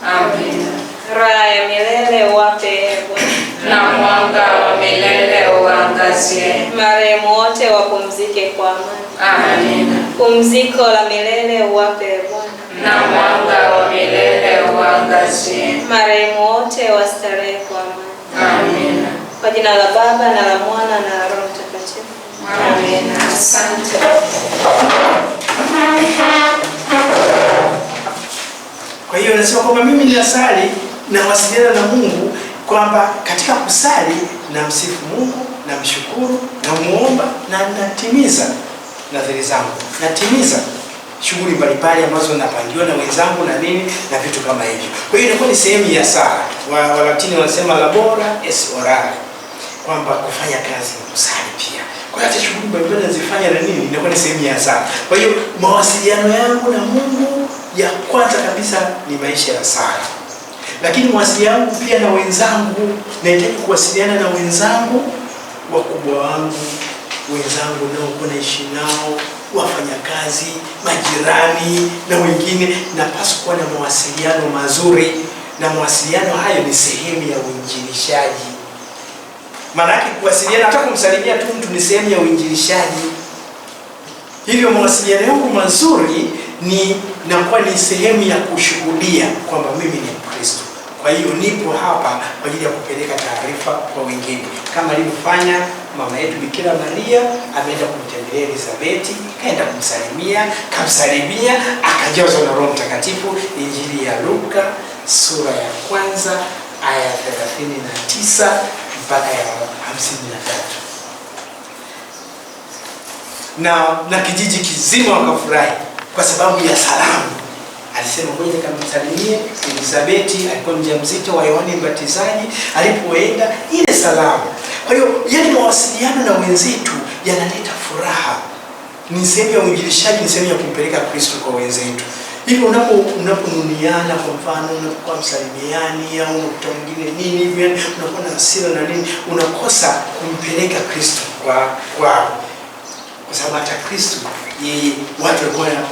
Amina. Raha ya milele uwape Bwana, na mwanga wa milele uangazie. Marehemu wote wapumzike kwa amani. Amina. Pumziko la milele uwape Bwana, na mwanga wa milele uangazie. Marehemu wote wastarehe kwa amani. Amina. Kwa jina la Baba na la Mwana na la Roho Mtakatifu. Amina. Asante. Kwa hiyo nasema kwamba mimi ninasali na wasiliana na Mungu, kwamba katika kusali na msifu Mungu, na mshukuru, na muomba, na natimiza nadhiri zangu, natimiza shughuli mbalimbali ambazo napangiwa na wenzangu na nini na vitu kama hivyo. Kwa hiyo inakuwa ni sehemu ya sala. Walatini wanasema labora es orare, kwamba kufanya kazi ni kusali pia. Kwa hiyo hata shughuli mbalimbali nazifanya na nini, inakuwa ni sehemu ya sala. Kwa hiyo mawasiliano yangu na Mungu ya kwanza kabisa ni maisha ya sala. Lakini mawasiliano yangu pia na wenzangu, nahitaji kuwasiliana na wenzangu, wakubwa wangu, wenzangu nao naishi nao, wafanyakazi, majirani na wengine. Napaswa kuwa na mawasiliano mazuri, na mawasiliano hayo ni sehemu ya uinjilishaji. Maana yake kuwasiliana, hata kumsalimia tu mtu ni sehemu ya uinjilishaji. Hivyo mawasiliano yangu mazuri nakuwa ni sehemu ya kushuhudia kwamba mimi ni Mkristo. Kwa hiyo nipo hapa kwa ajili ya kupeleka taarifa kwa wengine, kama alivyofanya mama yetu Bikira Maria. Ameenda kumtembelea Elizabeti, kaenda kamsalimia, akajazwa na Roho Mtakatifu. Injili ya Luka sura ya 1 aya 39 mpaka ya 53. Na kijiji kizima wakafurahi kwa sababu ya salamu. Alisema ngoja kamsalimie Elizabeti, alikuwa mjamzito wa Yohane Mbatizaji. Alipoenda ile salamu. Kwa hiyo yale mawasiliano na wenzetu yanaleta furaha. Ni sehemu ya uinjilishaji, ni sehemu ya kumpeleka Kristo kwa wenzetu. Hivyo unaponuniana, kwa mfano unapokuwa msalimiani au unakuta mwingine nini hivi, unakuwa na hasira na nini, unakosa kumpeleka Kristo kwa sababu hata Kristo yeye watu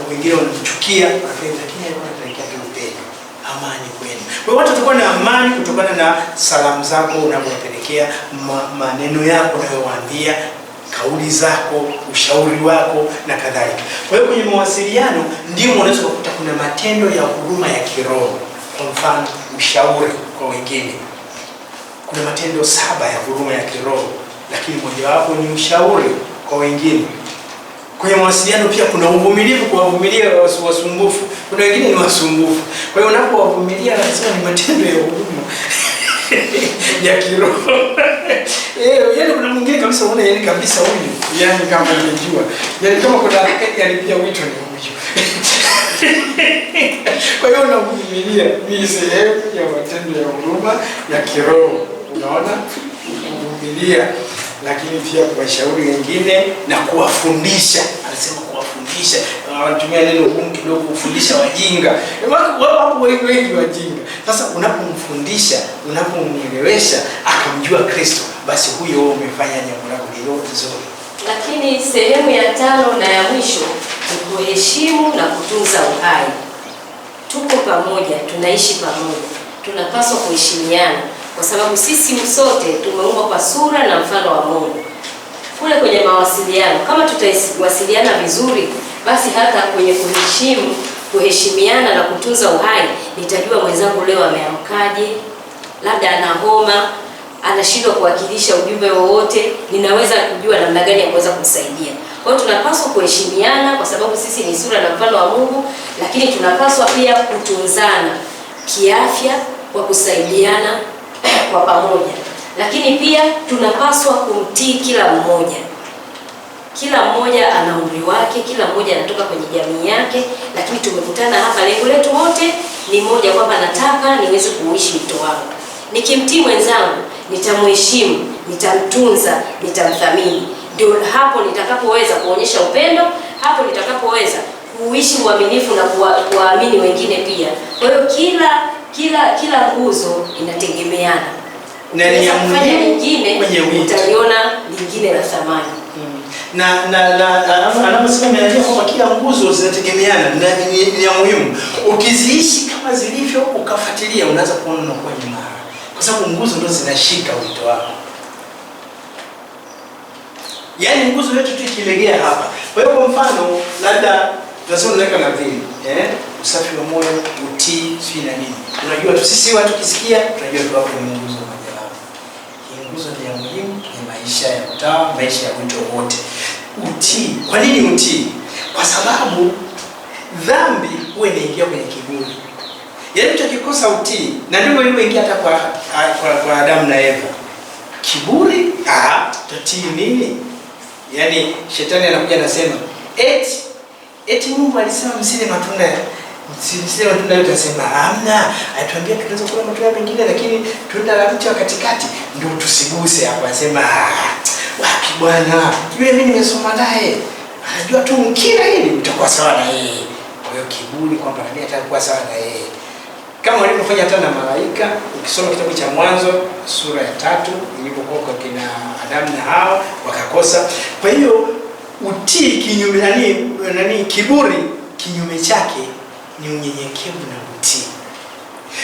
wengine wanamchukia, lakini alikuwa anapelekea tu upendo, amani kwenu. Kwa hiyo watu watakuwa na amani kutokana na salamu zako unapowapelekea, maneno yako unayowaambia, kauli zako, ushauri wako na kadhalika. Kwa hiyo kwenye mawasiliano ndio unaweza kukuta kuna matendo ya huruma ya kiroho. Kwa mfano, ushauri kwa wengine. Kuna matendo 7 ya huruma ya kiroho, lakini mojawapo ni ushauri kwa wengine. Kwenye mawasiliano pia kuna uvumilivu, kuwavumilia wasumbufu. Kuna wengine ni wasumbufu. Kwa hiyo unapowavumilia, lazima ni matendo ya huruma ya kiroho. Yaani kuna mwingine kabisa unaona, yaani kabisa huyu, yaani kama nimejua, yaani kama kuna pia wito ni huyu. Kwa hiyo unavumilia, ni sehemu ya matendo ya huruma ya kiroho. Unaona, kuvumilia, lakini pia kuwashauri wengine na kuwafundisha. Anasema kuwafundisha, anatumia neno gumu kidogo, kufundisha wajinga. Wapo wengi wajinga. Sasa unapomfundisha, unapomwelewesha akamjua Kristo, basi huyo umefanya jambo lako zuri. Lakini sehemu ya 5 na ya mwisho ni kuheshimu na kutunza uhai. Tuko pamoja, tunaishi pamoja, tunapaswa kuheshimiana kwa sababu sisi sote tumeumbwa kwa sura na mfano wa Mungu. Kule kwenye mawasiliano, kama tutawasiliana vizuri, basi hata kwenye kuheshimiana na kutunza uhai, nitajua mwenzangu leo ameamkaje, labda ana homa, anashindwa kuwakilisha ujumbe wowote, ninaweza kujua namna gani ya kuweza kumsaidia. Kwa hiyo tunapaswa kuheshimiana kwa sababu sisi ni sura na mfano wa Mungu, lakini tunapaswa pia kutunzana kiafya kwa kusaidiana kwa pamoja. Lakini pia tunapaswa kumtii kila mmoja. Kila mmoja ana umri wake, kila mmoja anatoka kwenye jamii yake, lakini tumekutana hapa, lengo letu wote ni moja, kwamba nataka niweze kuishi wito wangu. Nikimtii mwenzangu, nitamheshimu, nitamtunza, nitamthamini. Ndio hapo nitakapoweza kuonyesha upendo, hapo nitakapoweza kuishi uaminifu na kuwaamini wengine pia. Kwa hiyo kila nguzo inategemeana. Na ni kufanya lingine, utaliona lingine la thamani. Na anaposema ameandika kwamba kila nguzo zinategemeana, ni ya muhimu. Ukiziishi kama zilivyo, ukafuatilia, unaanza kuona unakuwa imara, kwa sababu nguzo ndio zinashika wito wako. Yaani nguzo yetu tu ikilegea hapa. Kwa hiyo kwa mfano, labda tunasema tunaweka nadhiri, usafi wa moyo, utii, si na nini. Unajua tu sisi watu kisikia, tunajua tu hapo ni nguzo moja hapo. Hii nguzo ni ya muhimu, ni maisha ya utawa, maisha ya wito wote. Utii. Kwa nini utii? Kwa sababu dhambi huwa inaingia kwenye kiburi. Yaani mtu akikosa utii, na ndivyo ilivyoingia hata kwa Adamu na Eva. Kiburi, tutii nini? Yaani shetani anakuja anasema, eti Mungu alisema msile matunda yote, anasema hamna. Atuambia tunaweza kula matunda mengine, lakini tunda la mti wa katikati ndio tusiguse hapo. Anasema Wapi bwana? Yule mimi nimesoma naye. Anajua tu mkila hili utakuwa sawa na yeye. Kwa hiyo kiburi kwamba na mimi atakuwa sawa na yeye. Kama walivyofanya hata na malaika, ukisoma kitabu cha Mwanzo sura ya 3 ilipokuwa kwa kina Adamu na Hawa wakakosa. Kwa hiyo utii kinyume kiburi kinyume chake ni unyenyekevu na utii.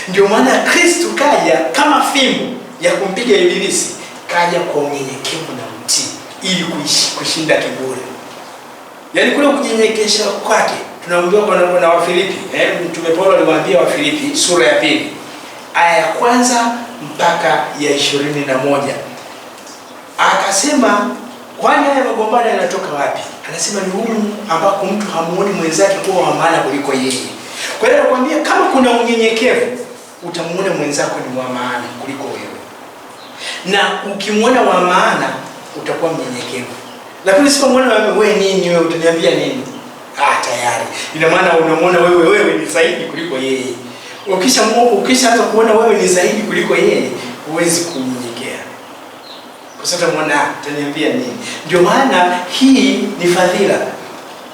Ndio maana Kristo kaja kama fimbo ya kumpiga Ibilisi, kaja kwa unyenyekevu na utii ili kushinda kiburi. Yaani kule kunyenyekesha kwake tunaambiwa na Wafilipi, Mtume Paulo aliwaambia Wafilipi sura ya 2 aya ya 1 mpaka ya 21. Akasema kwani haya magombano yanatoka wapi? Anasema ni humu ambako mtu hamuoni mwenzake kuwa wa maana kuliko yeye. Kwa hiyo nakwambia kama kuna unyenyekevu utamuona mwenzako ni wa maana kuliko wewe. Na ukimwona wa maana utakuwa mnyenyekevu. Lakini usipomwona wewe nini, wewe utaniambia nini? Tayari. Ina maana unamwona wewe ni zaidi kuliko yeye. Ukishaanza kuona wewe ni zaidi kuliko yeye, huwezi kunyenyekea. Kwa sababu unaona utaniambia nini? Ndio maana hii ni fadhila.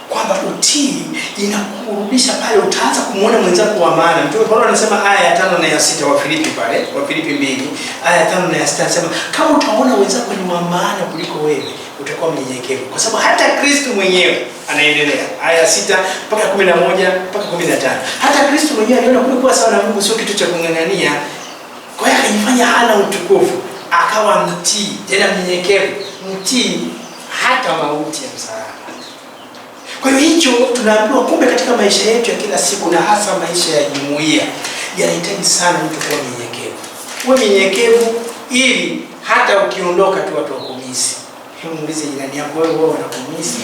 Kwamba utii inakurudisha pale utaanza kumuona mwenzako wa maana. Mtume Paulo anasema aya ya 5 na ya 6 wa Filipi pale, wa Filipi 2, aya ya 5 na ya 6 anasema kama utaona wenzako ni wa maana kuliko wewe, utakuwa mnyenyekevu. Kwa sababu hata Kristo mwenyewe anaendelea. Aya ya 6 mpaka 11 mpaka 15. Hata Kristo mwenyewe aliona kuwa sawa na Mungu sio kitu cha kung'ang'ania. Kwa hiyo akajifanya hana utukufu, akawa mtii, tena mnyenyekevu, mtii hata mauti ya msalaba. Kwa hiyo hicho tunaambiwa kumbe katika maisha yetu ya kila siku na hasa maisha ya jumuiya yanahitaji sana mtu kuwa mnyenyekevu. Uwe mnyenyekevu ili hata ukiondoka tu watu wakumisi. Hebu muulize jirani yako wewe wanakumisi.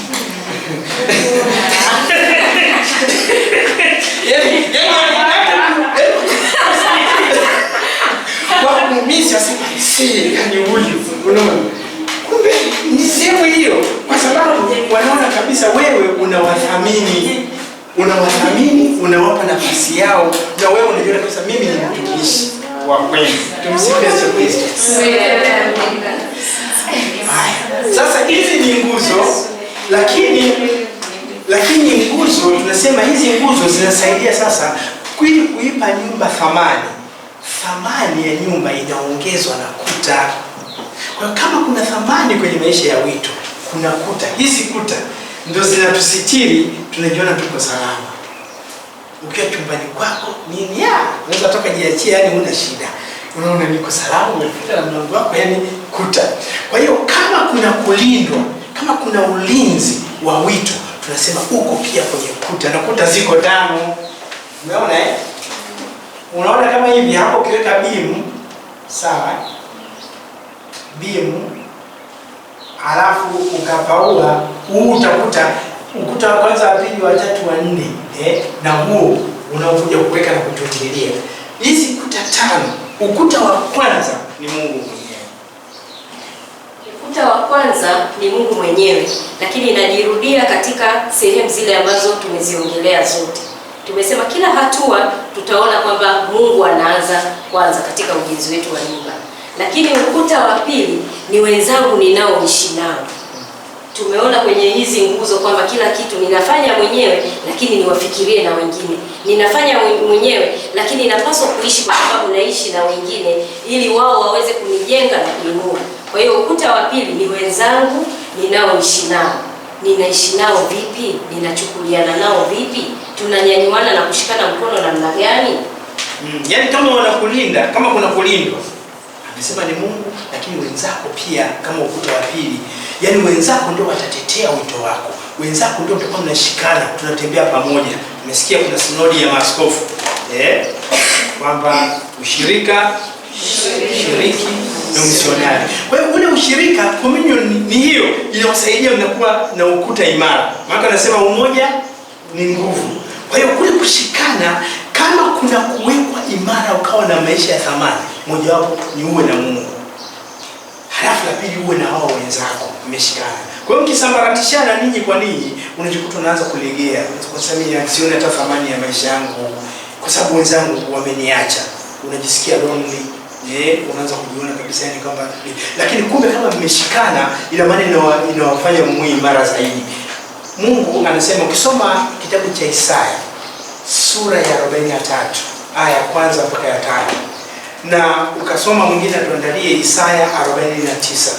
Wakumisi asema ni huyu. Unaona? Kumbe ni sehemu hiyo, kwa sababu wanaona kabisa wewe unawathamini, unawapa nafasi yao, na wewe unajua kabisa mimi ni mtumishi wa kweli. Tumsifu Yesu Kristo. Sasa hizi ni nguzo, lakini nguzo tunasema hizi nguzo zinasaidia sasa ili kuipa nyumba thamani. Thamani ya nyumba inaongezwa na kuta. Kwa kama kuna thamani kwenye maisha ya wito, kuna kuta. Hizi kuta ndio zinatusitiri, tunajiona tuko salama. Ukiwa chumbani kwako nini unaweza toka jiachia, yani huna shida. Unaona niko salama, umepita na mlango wako, yani kuta. Kwa hiyo kama kuna kulindwa, kama kuna ulinzi wa wito, tunasema uko pia kwenye kuta, na kuta ziko 5. Umeona Unaona kama hivi hapo ukiweka bimu, sawa? Bimu alafu ukapaua utakuta ukuta wa kwanza, wa pili, wa 3, wa 4 na huo unaokuja kuweka na kutungilia. Hizi kuta 5. Ukuta wa kwanza ni Mungu mwenyewe. Ukuta wa kwanza ni Mungu mwenyewe, lakini inajirudia katika sehemu zile ambazo tumeziongelea zote. Tumesema kila hatua tutaona kwamba Mungu anaanza kwanza katika ujenzi wetu wa nyumba. Lakini ukuta wa pili ni wenzangu ninaoishi nao. Tumeona kwenye hizi nguzo kwamba kila kitu ninafanya mwenyewe, lakini niwafikirie na wengine. Ninafanya mwenyewe, lakini napaswa kuishi kwa sababu naishi na wengine ili wao waweze kunijenga na kuinua. Kwa hiyo ukuta wa pili ni wenzangu ninaoishi nao. Ninaishi nao vipi? Ninachukuliana nao vipi? Tunanyanyuana na kushikana mkono namna gani? Yaani kama wanakulinda, kama kuna kulindwa, amesema ni Mungu, lakini wenzako pia kama ukuta wa pili. Yaani wenzako ndio watatetea wito wako. Wenzako ndio mtakuwa mnashikana, tunatembea pamoja. Umesikia kuna sinodi ya maaskofu. Kwamba ushirika, shiriki na misionari. Kwa hiyo ule ushirika, communion ni hiyo, inawasaidia mnakuwa na ukuta imara. Maana anasema umoja ni nguvu. Kwa hiyo kule kushikana, kama kuna kuwekwa imara ukawa na maisha ya thamani, moja wapo ni uwe na Mungu. Halafu la pili uwe na hao wenzako, mmeshikana. Kwa hiyo mkisambaratishana ninyi kwa ninyi, unajikuta unaanza kulegea. Kwa sababu sioni hata thamani ya maisha yangu kwa sababu wenzangu wameniacha. Unajisikia lonely, unaanza kujiona kabisa yani kwamba, lakini kumbe kama mmeshikana ina maana inawafanya mwe imara zaidi. Mungu anasema ukisoma kitabu cha Isaya sura ya 43 aya ya kwanza mpaka ya 5 na ukasoma mwingine tuandalie Isaya 49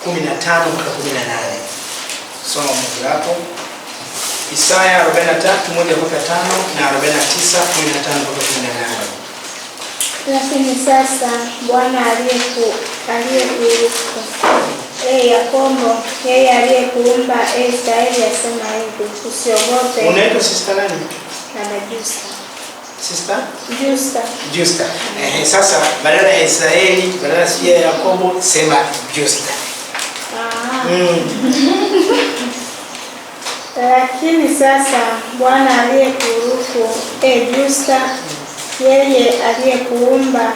15 mpaka 18. Soma Mungu hapo. Isaya 43 1 mpaka 5 na 49 15 mpaka 18. Lakini sasa Bwana aliyekuruka, Yakobo, yeye aliyekuumba, Israeli asema hivi, usiogope. Unaitwa sister nani? Dada Justa. Sister? Justa. Justa. Sasa badala ya Israeli, badala ya Yakobo, sema Justa. Lakini sasa Bwana aliyekuruku, Justa, yeye aliyekuumba,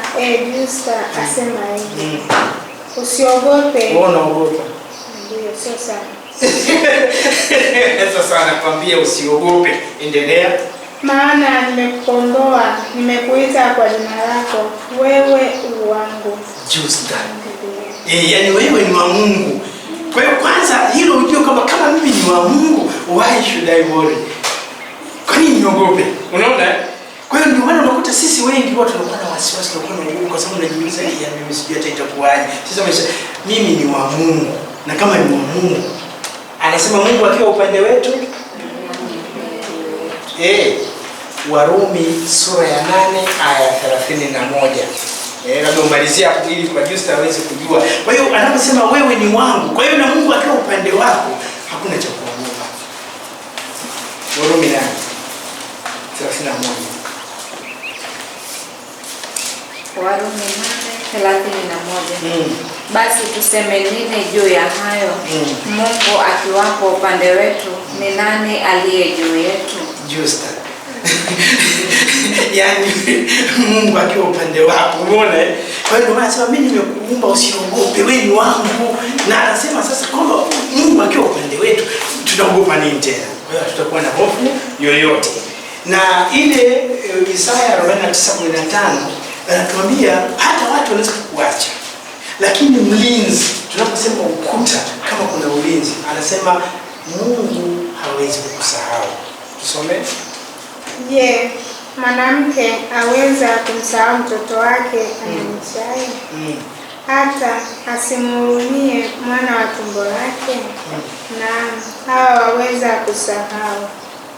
Justa asema hivi, usiogope. Unaogopa? Ndio, sasa. Sasa anakuambia usiogope, endelea. Maana nimekukomboa, nimekuita kwa jina lako, wewe wangu. Justa. Yani wewe ni wa Mungu. Kwa hiyo kwanza hilo ujue kama mimi ni wa Mungu, why should I worry? Kwa nini niogope? Unaona? Kwa hiyo ndio maana unakuta sisi wengi watu tunakuwa na wasiwasi, tunakuwa na uoga kwa sababu tunajiuliza mimi sijui hata itakuwaje. Sasa mimi ni wa Mungu, na kama ni wa Mungu, anasema Mungu akiwa upande wetu. Warumi sura ya 8 aya 31. Labda umalizia hapo ili kwa Justa aweze kujua. Kwa hiyo anaposema wewe ni wangu, kwa hiyo na Mungu akiwa upande wako, hakuna cha kuogopa. Warumi 8 31. Warumi 8:31. Basi tuseme nini juu ya hayo? Mungu akiwapo upande wetu, ni nani aliye juu yetu? Justa. Yani Mungu akiwa upande wako, umeona? Kwa hiyo anasema mimi nimekuumba, usiogope, wewe ni wangu. Na anasema sasa kwamba Mungu akiwa upande wetu, tutaogopa nini tena? Kwa hiyo tutakuwa na hofu yoyote. Na ile Isaya 49:15 anatuambia hata watu wanaweza kukuacha, lakini mlinzi, tunaposema ukuta, kama kuna ulinzi, anasema Mungu hawezi kukusahau. Tusome. Je, mwanamke aweza kumsahau mtoto wake anyonyeshaye, hata asimhurumie mwana wa tumbo lake? Naam, hawa waweza kusahau,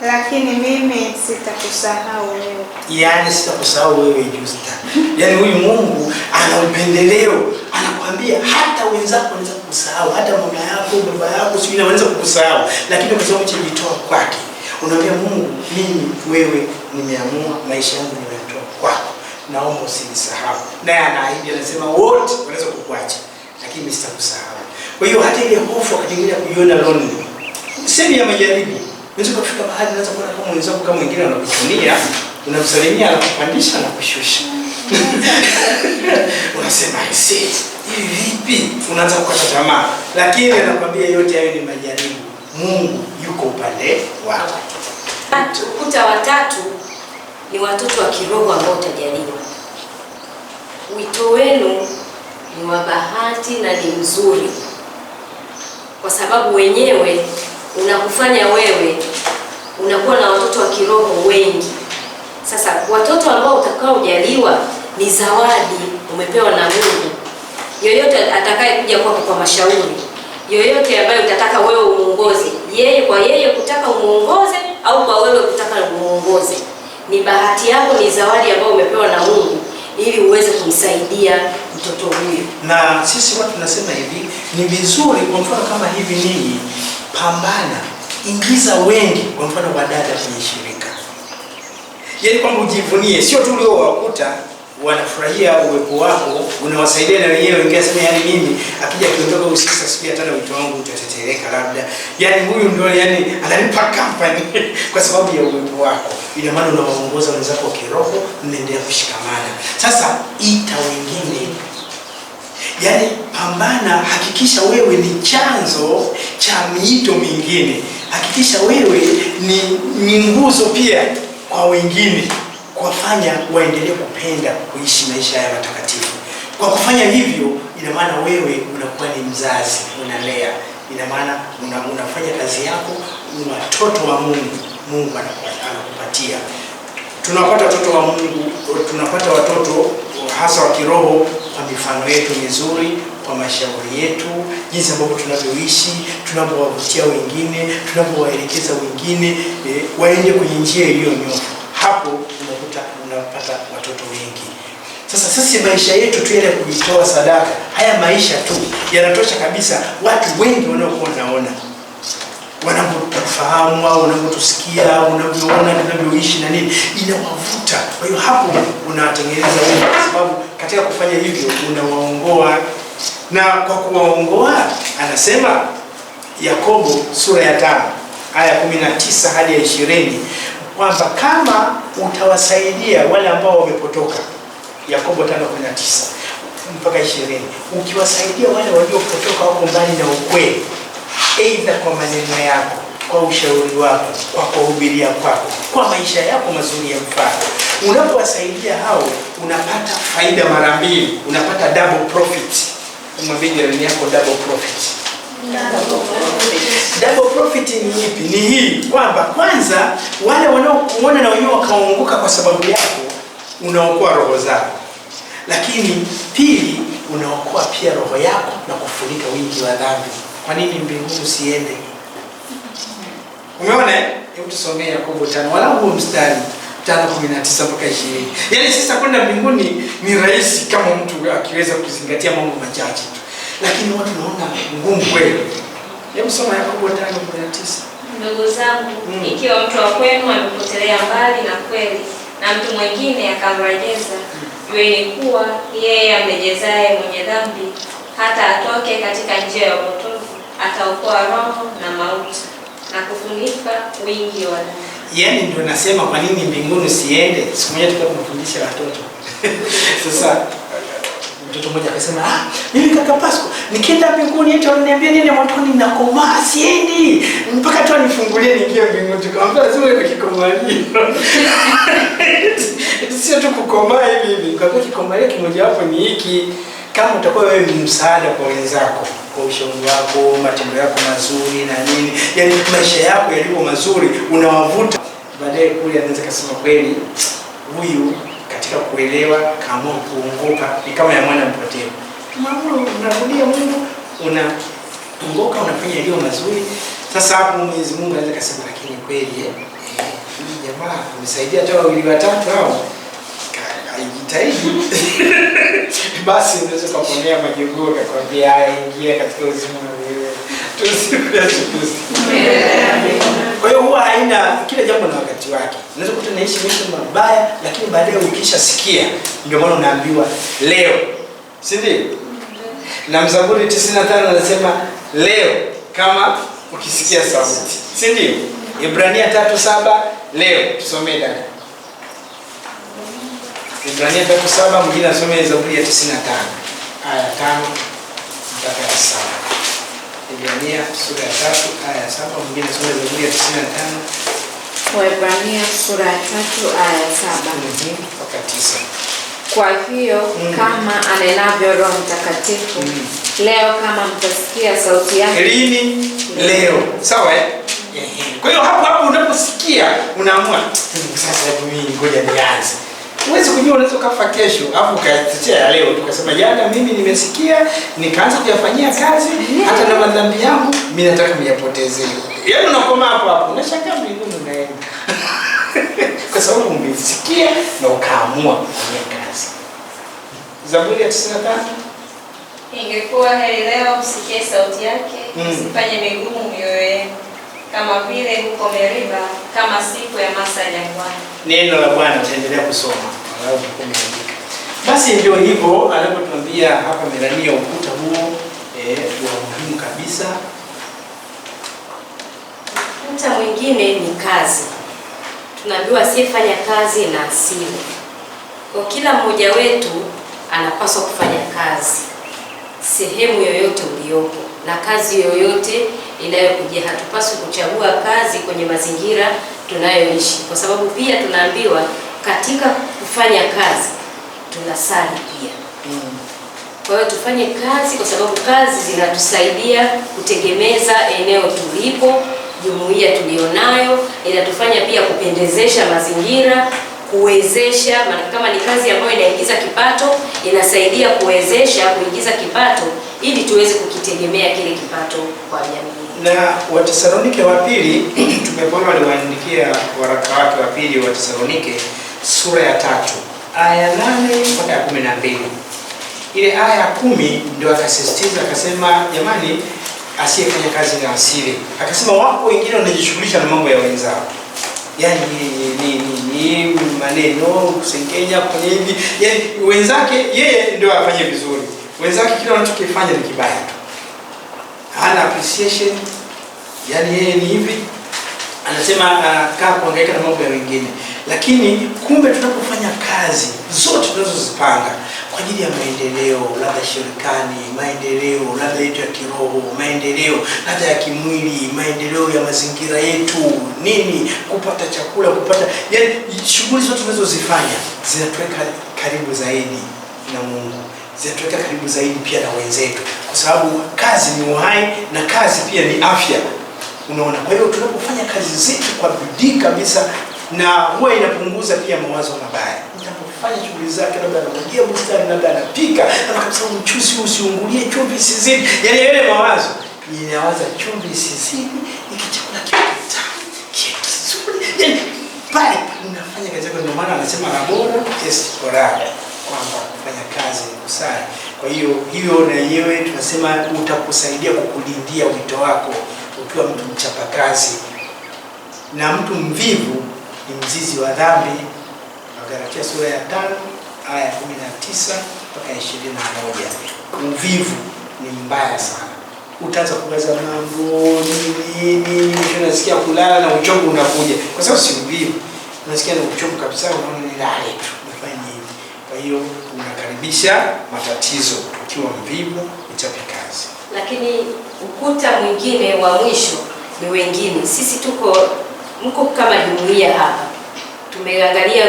lakini mimi sitakusahau wewe. Yani sitakusahau wewe Justa. Yani huyu Mungu ana upendeleo, anakuambia hata wenzako wanaweza kukusahau, hata mama yako, baba yako, sio wanaweza kukusahau, lakini kwa sababu umejitoa kwake, unaambia Mungu, mimi wewe nimeamua maisha yangu nimetoa kwako, naomba usinisahau. Naye anaahidi, anasema wote wanaweza kukuacha, lakini mimi sitakusahau. Kwa hiyo hata ile hofu akatengeneza kuiona lonely. Sema ya majaribu. Unaweza kufika mahali unaweza kuona kama mwenzako kama mwingine anakuchunia, unamsalimia anakupandisha na kushusha. Unasema hivi vipi? Unaanza kukata tamaa. Lakini anakuambia yote hayo ni majaribu. Mungu yuko upande wako. Ukuta wa 3 ni watoto wa kiroho ambao utajaliwa. Wito wenu ni wa bahati na ni mzuri, kwa sababu wenyewe unakufanya wewe unakuwa na watoto wa kiroho wengi. Sasa watoto ambao utakao ujaliwa ni zawadi umepewa na Mungu. Yoyote atakaye kuja kwako kwa mashauri, yoyote ambaye utataka wewe umuongoze, kwa yeye kutaka umuongoze au kwa wewe kutaka umuongoze, ni bahati yako, ni zawadi ambayo umepewa na Mungu ili uweze kumsaidia mtoto huyu. Na sisi watu tunasema hivi, ni vizuri kwa mfano kama hivi ninyi pambana, ingiza wengi, kwa mfano wadada kwenye shirika. Yaani kwamba ujivunie, sio tu leo wakuta wanafurahia uwepo wako, unawasaidia na wenyewe wengine sema yani mimi akija kiondoka usiku siku ya 5 wito wangu utatetereka labda. Yaani huyu ndio yani ananipa company kwa sababu ya uwepo wako. Ina maana unawaongoza wenzako kiroho, mnaendelea kushikamana. Sasa ita wengine. Yaani pambana, hakikisha wewe ni chanzo cha miito mingine. Hakikisha wewe ni nguzo pia kwa wengine kuwafanya waendelee kupenda kuishi maisha ya watakatifu. Kwa kufanya hivyo, ina maana wewe unakuwa ni mzazi, unalea. Ina maana unafanya kazi yako, watoto wa Mungu, Mungu anakupatia. Tunapata watoto wa Mungu, tunapata watoto hasa wa kiroho kwa mifano yetu mizuri, kwa mashauri yetu, jinsi ambavyo tunavyoishi, tunapowavutia wengine, tunapowaelekeza wengine waende kwenye njia iliyonyoka. Hapo unapata watoto wengi. Sasa sisi maisha yetu tu yale kujitoa sadaka, haya maisha tu yanatosha kabisa watu wengi wanaokuwa naona, wanapotufahamu au wanapotusikia, unavyoona tunavyoishi na nini, inawavuta. Kwa hiyo hapo unawatengeneza wengi, kwa sababu katika kufanya hivyo unawaongoa. Na kwa kuwaongoa, anasema Yakobo sura ya 5 aya 19 hadi 20 kwamba kama utawasaidia wale ambao wamepotoka, Yakobo 5:19 mpaka 20, ukiwasaidia wale waliopotoka wako mbali na ukweli, aidha kwa maneno yako, kwa ushauri wako, kwa kuhubiria kwako, kwa maisha yako mazuri ya mfano, unapowasaidia hao unapata faida mara mbili, unapata double profit. Mwambie jirani yako double profit. Double profit ni ipi? Ni hii kwamba kwanza wale wanaokuona na wenyewe wakaongoka kwa sababu yako, unaokoa roho zao. Lakini pili, unaokoa pia roho yako na kufunika wingi wa dhambi. Kwa nini mbinguni usiende? Umeona? Hebu tusomee Yakobo 5 wala huo mstari 5:19 mpaka 20. Yaani sasa kwenda mbinguni ni rahisi kama mtu akiweza kuzingatia mambo machache tu. Lakini watu naona ngumu kweli. Hebu soma Yakobo 5:19. Ndugu zangu, ikiwa mtu wa kwenu amepotelea mbali na kweli na mtu mwingine akamrejeza, jueni kuwa yeye amrejezaye mwenye dhambi hata atoke katika njia ya upotovu ataokoa roho na mauti na kufunika wingi wa dhambi. Yaani ndio nasema kwa nini mbinguni usiende? Siku moja tulikuwa tunafundisha watoto. Sasa mtoto mmoja akasema, mimi kaka Pasco, nikienda mbinguni eti wananiambia nini motoni nakomaa siendi. Mpaka tu anifungulie niingie mbinguni. Tukamwambia lazima uwe kikomalio. Sio tu kukomaa hivi. Kwa kuwa kikomalio kimoja wapo ni hiki. Kama utakuwa wewe ni msaada kwa wenzako, kwa ushauri wako, matendo yako mazuri na nini, yaani maisha yako yaliyo mazuri unawavuta, baadaye kule anaweza kusema kweli huyu katika kuelewa kama kuongoka ni kama ya mwana mpotevu. Mambo unarudia Mungu, unaongoka, unafanya yaliyo mazuri. Sasa hapo Mwenyezi Mungu anaweza kusema lakini kweli hii jamaa umesaidia hata wawili watatu hao ajitahidi. Basi unaweza kuponea majogoo na kwambia haya ingia katika uzima wa milele. Tusifu Yesu Kristo. Kwa hiyo huwa haina kila jambo na wakati wake. Unaweza kukuta naishi maisha mabaya lakini baadaye ukishasikia ndio maana unaambiwa leo. Si ndio? Na Mzaburi 95 anasema leo kama ukisikia sauti. Si ndio? Ibrania 3:7 leo tusomee dada. Ibrania 3:7 mwingine asome Zaburi ya 95 aya 5 mpaka 7. Ibrania sura ya 3 aya 7 mwingine asome Zaburi ya 95. Waebrania sura ya 3 aya 7 mpaka 9. Kwa hiyo kama anenavyo Roho Mtakatifu, leo kama mtasikia sauti yake. Lini? Leo. Sawa eh? Kwa hiyo hapo unaposikia unaamua sasa mimi ngoja nianze. Huwezi kujua unaweza kufa kesho, afu ukatetea leo tukasema jana mimi nimesikia nikaanza kuyafanyia kazi hata na madhambi yangu mimi nataka niyapotezee. Yaani unakoma hapo unashangaa mbinguni unaenda. Kwa sababu umesikia na ukaamua kufanya kazi. Zaburi ya 95. Ingekuwa heri leo msikie sauti yake, msifanye migumu mioyo yenu kama vile huko Meriba, kama siku ya Masa jangwani. Neno la Bwana utaendelea kusoma. Alafu kumeandika. Basi ndio hivyo anapotuambia hapa Melania ukuta huo wa muhimu kabisa. Ukuta mwingine ni kazi. Tunaambiwa asiyefanya kazi na asile. Kwa kila mmoja wetu anapaswa kufanya kazi sehemu yoyote uliyopo na kazi yoyote inayokujia. Hatupaswi kuchagua kazi kwenye mazingira tunayoishi, kwa sababu pia tunaambiwa katika kufanya kazi tunasali pia. Kwa hiyo tufanye kazi, kwa sababu kazi zinatusaidia kutegemeza eneo tulipo, jumuiya tulionayo, inatufanya pia kupendezesha mazingira, kuwezesha, kama ni kazi ambayo inaingiza kipato, inasaidia kuwezesha kuingiza kipato ili tuweze kukitegemea kile kipato kwa jamii. Na Wathesalonike wa pili Paulo aliwaandikia waraka wake wa pili wa Wathesalonike sura ya 3 aya 8 mpaka ya 12. Ile aya ya 10 ndio akasisitiza akasema, jamani, asiyefanya kazi na asili. Akasema wako wengine wanajishughulisha na mambo ya wenzao. Yaani ni maneno kusengenya kwenye hivi. Yaani wenzake yeye ndio afanye vizuri. Wenzake kile wanachokifanya ni kibaya tu. Hana appreciation. Yaani yeye ni hivi. Anasema kaa kuhangaika na mambo ya wengine. Lakini kumbe tunapofanya kazi zote tunazozipanga kwa ajili ya maendeleo, labda shirikani, maendeleo labda yetu ya kiroho, maendeleo labda ya kimwili, maendeleo ya mazingira yetu, nini, kupata chakula, yaani shughuli zote tunazozifanya zinatuweka karibu zaidi na Mungu, zinatuweka karibu zaidi pia na wenzetu, kwa sababu kazi ni uhai na kazi pia ni afya. Unaona, kwa hiyo tunapofanya kazi zetu kwa bidii kabisa, na huwa inapunguza pia mawazo mabaya. Unapofanya shughuli zake, labda anamwagia bustani, labda anapika, na kabisa mchuzi usiungulie, chumvi isizidi. Yaani yale mawazo ninawaza chumvi isizidi, ikichakula kitamu, kizuri. Yaani pale unafanya kazi yako. Ndio maana anasema labora est orare, kwamba kufanya kazi ni kusali. Kwa hiyo na yewe tunasema utakusaidia kukulindia wito wako ukiwa mtu mchapakazi. Na mtu mvivu ni mzizi wa dhambi. Galatia sura ya 5 aya 19 mpaka 21. Uvivu ni mbaya sana. Utaanza kuwaza mambo nini, unasikia kulala na uchovu unakuja. Kwa sababu si uvivu. Unasikia na uchovu kabisa, unaona nilale tu, nifanye hivi. Kwa hiyo unakaribisha matatizo ukiwa mvivu, uchape kazi. Lakini ukuta mwingine wa mwisho ni wengine. Sisi mko kama jumuiya hapa. Tumeangalia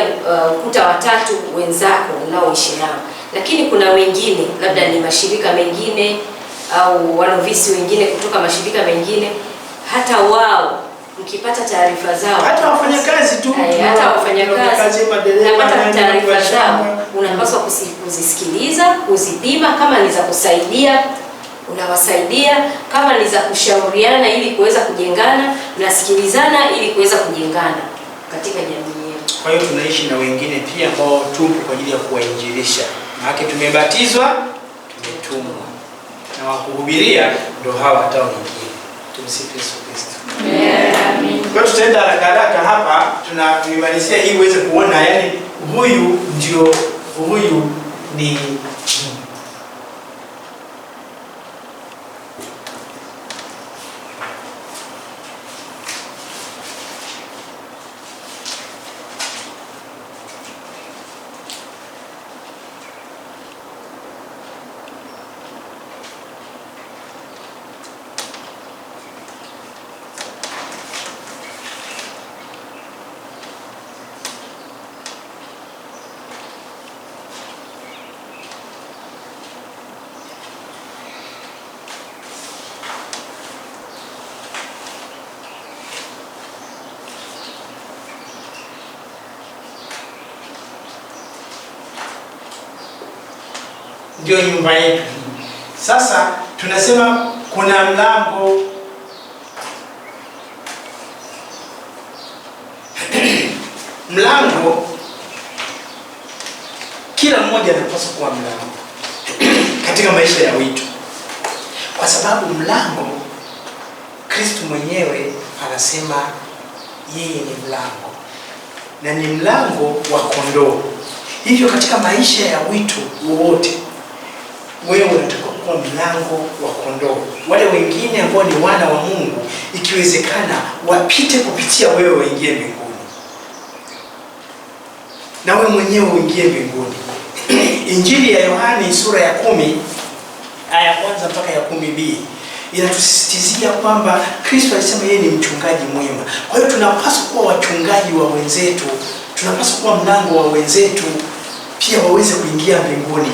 ukuta wa 3 wenzako unaoishi nao. Lakini kuna wengine, labda ni mashirika mengine au wanovisi wengine kutoka mashirika mengine, hata wao mkipata taarifa zao, hata wafanyakazi tu, hata wafanyakazi unapata taarifa zao, unapaswa kuzisikiliza, kuzipima, kama ni za kusaidia unawasaidia, kama ni za kushauriana ili kuweza kujengana, mnasikilizana ili kuweza kujengana katika jamii yetu. Kwa hiyo tunaishi na wengine pia ambao tupo kwa ajili ya kuwainjilisha. Maana tumebatizwa, tumetumwa. Na wakuhubiria ndio hawa hata wengine. Tumsifu Yesu Kristo. Amen. Kwa hiyo tutaenda haraka hapa, tunamalizia ili uweze kuona, yani huyu ni ndio nyumba yetu. Sasa tunasema kuna mlango mlango, kila mmoja anapaswa kuwa mlango katika maisha ya wito, kwa sababu mlango, Kristo mwenyewe anasema yeye ni mlango na ni mlango wa kondoo. Hivyo katika maisha ya wito wote, wewe unatakiwa kuwa mlango wa kondoo. Wale wengine ambao ni wana wa Mungu, ikiwezekana wapite kupitia wewe, waingie mbinguni, na wewe mwenyewe uingie mbinguni. Injili ya Yohani sura ya 10 aya ya 1 mpaka ya 10b inatusisitizia kwamba Kristo alisema yeye ni mchungaji mwema. Kwa hiyo tunapaswa kuwa wachungaji wa wenzetu tunapaswa kuwa mlango wa wenzetu pia waweze kuingia mbinguni,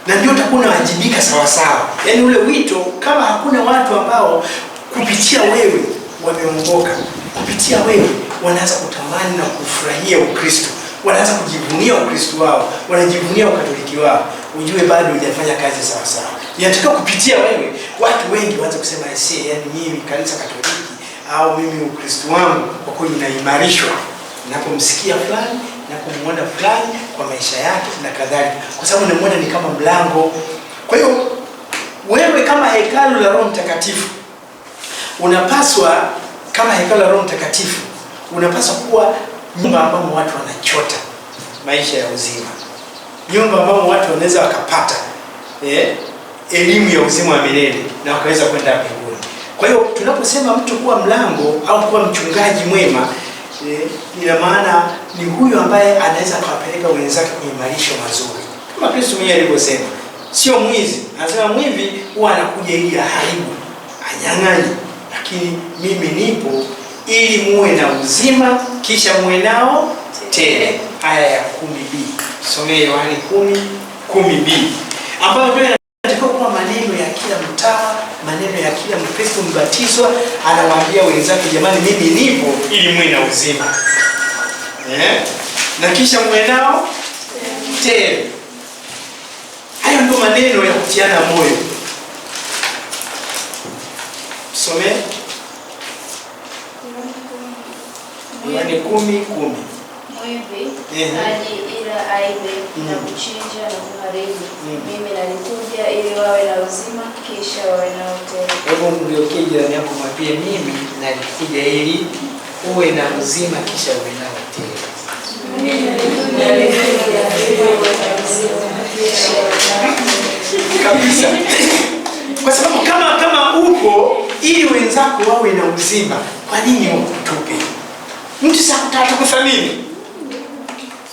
na ndio utakuwa unawajibika sawa sawa. Yaani ule wito, kama hakuna watu ambao kupitia wewe wameongoka, kupitia wewe wanaanza kutamani na kufurahia Ukristo, wanaanza kujivunia Ukristo wao, wanajivunia Ukatoliki wao, ujue bado hujafanya kazi sawa sawa. Inatakiwa kupitia wewe watu wengi waanze kusema yani mimi kanisa Katoliki au mimi Ukristo wangu kwa kweli unaimarishwa ninapomsikia fulani, ninapomwona fulani kwa maisha yake na kadhalika, kwa sababu unamwona ni kama mlango. Kwa hiyo wewe kama hekalu la Roho Mtakatifu unapaswa, kama hekalu la Roho Mtakatifu unapaswa kuwa nyumba ambamo watu wanachota maisha ya uzima, nyumba ambamo watu wanaweza wakapata elimu ya uzima wa milele na wakaweza kwenda mbinguni. Kwa hiyo tunaposema mtu kuwa mlango au kuwa mchungaji mwema, ina maana ni huyo ambaye anaweza kuwapeleka wenzake kwenye malisho mazuri, kama Kristo mwenyewe alivyosema. Sio mwizi, anasema mwivi huwa anakuja ili aharibu, anyang'anye, lakini mimi nipo ili muwe na uzima kisha muwe nao tele. Aya ya 10b, somee Yohana 10:10b, ambayo ndio inatakiwa kuwa maneno ya kila mtawa, maneno ya kila Mkristo mbatizwa, anawaambia wenzake, jamani mimi nipo ili muwe na uzima na kisha muwe nao tele. Hayo ndio maneno ya kutiana moyo. Somee Yohana 10:10. Mwivi haji ila aibe na kuchinja na kuharibu. Mimi nalikuja ili wawe na uzima kisha wawe nao tele. Hebu mgeukie jirani yako mwambie, mimi nalikuja ili uwe na uzima kisha uwe nao tele. Kabisa. Kwa sababu kama upo ili wenzako wawe na uzima, kwa nini ukutupe? Mtu sakutaka kuthamini.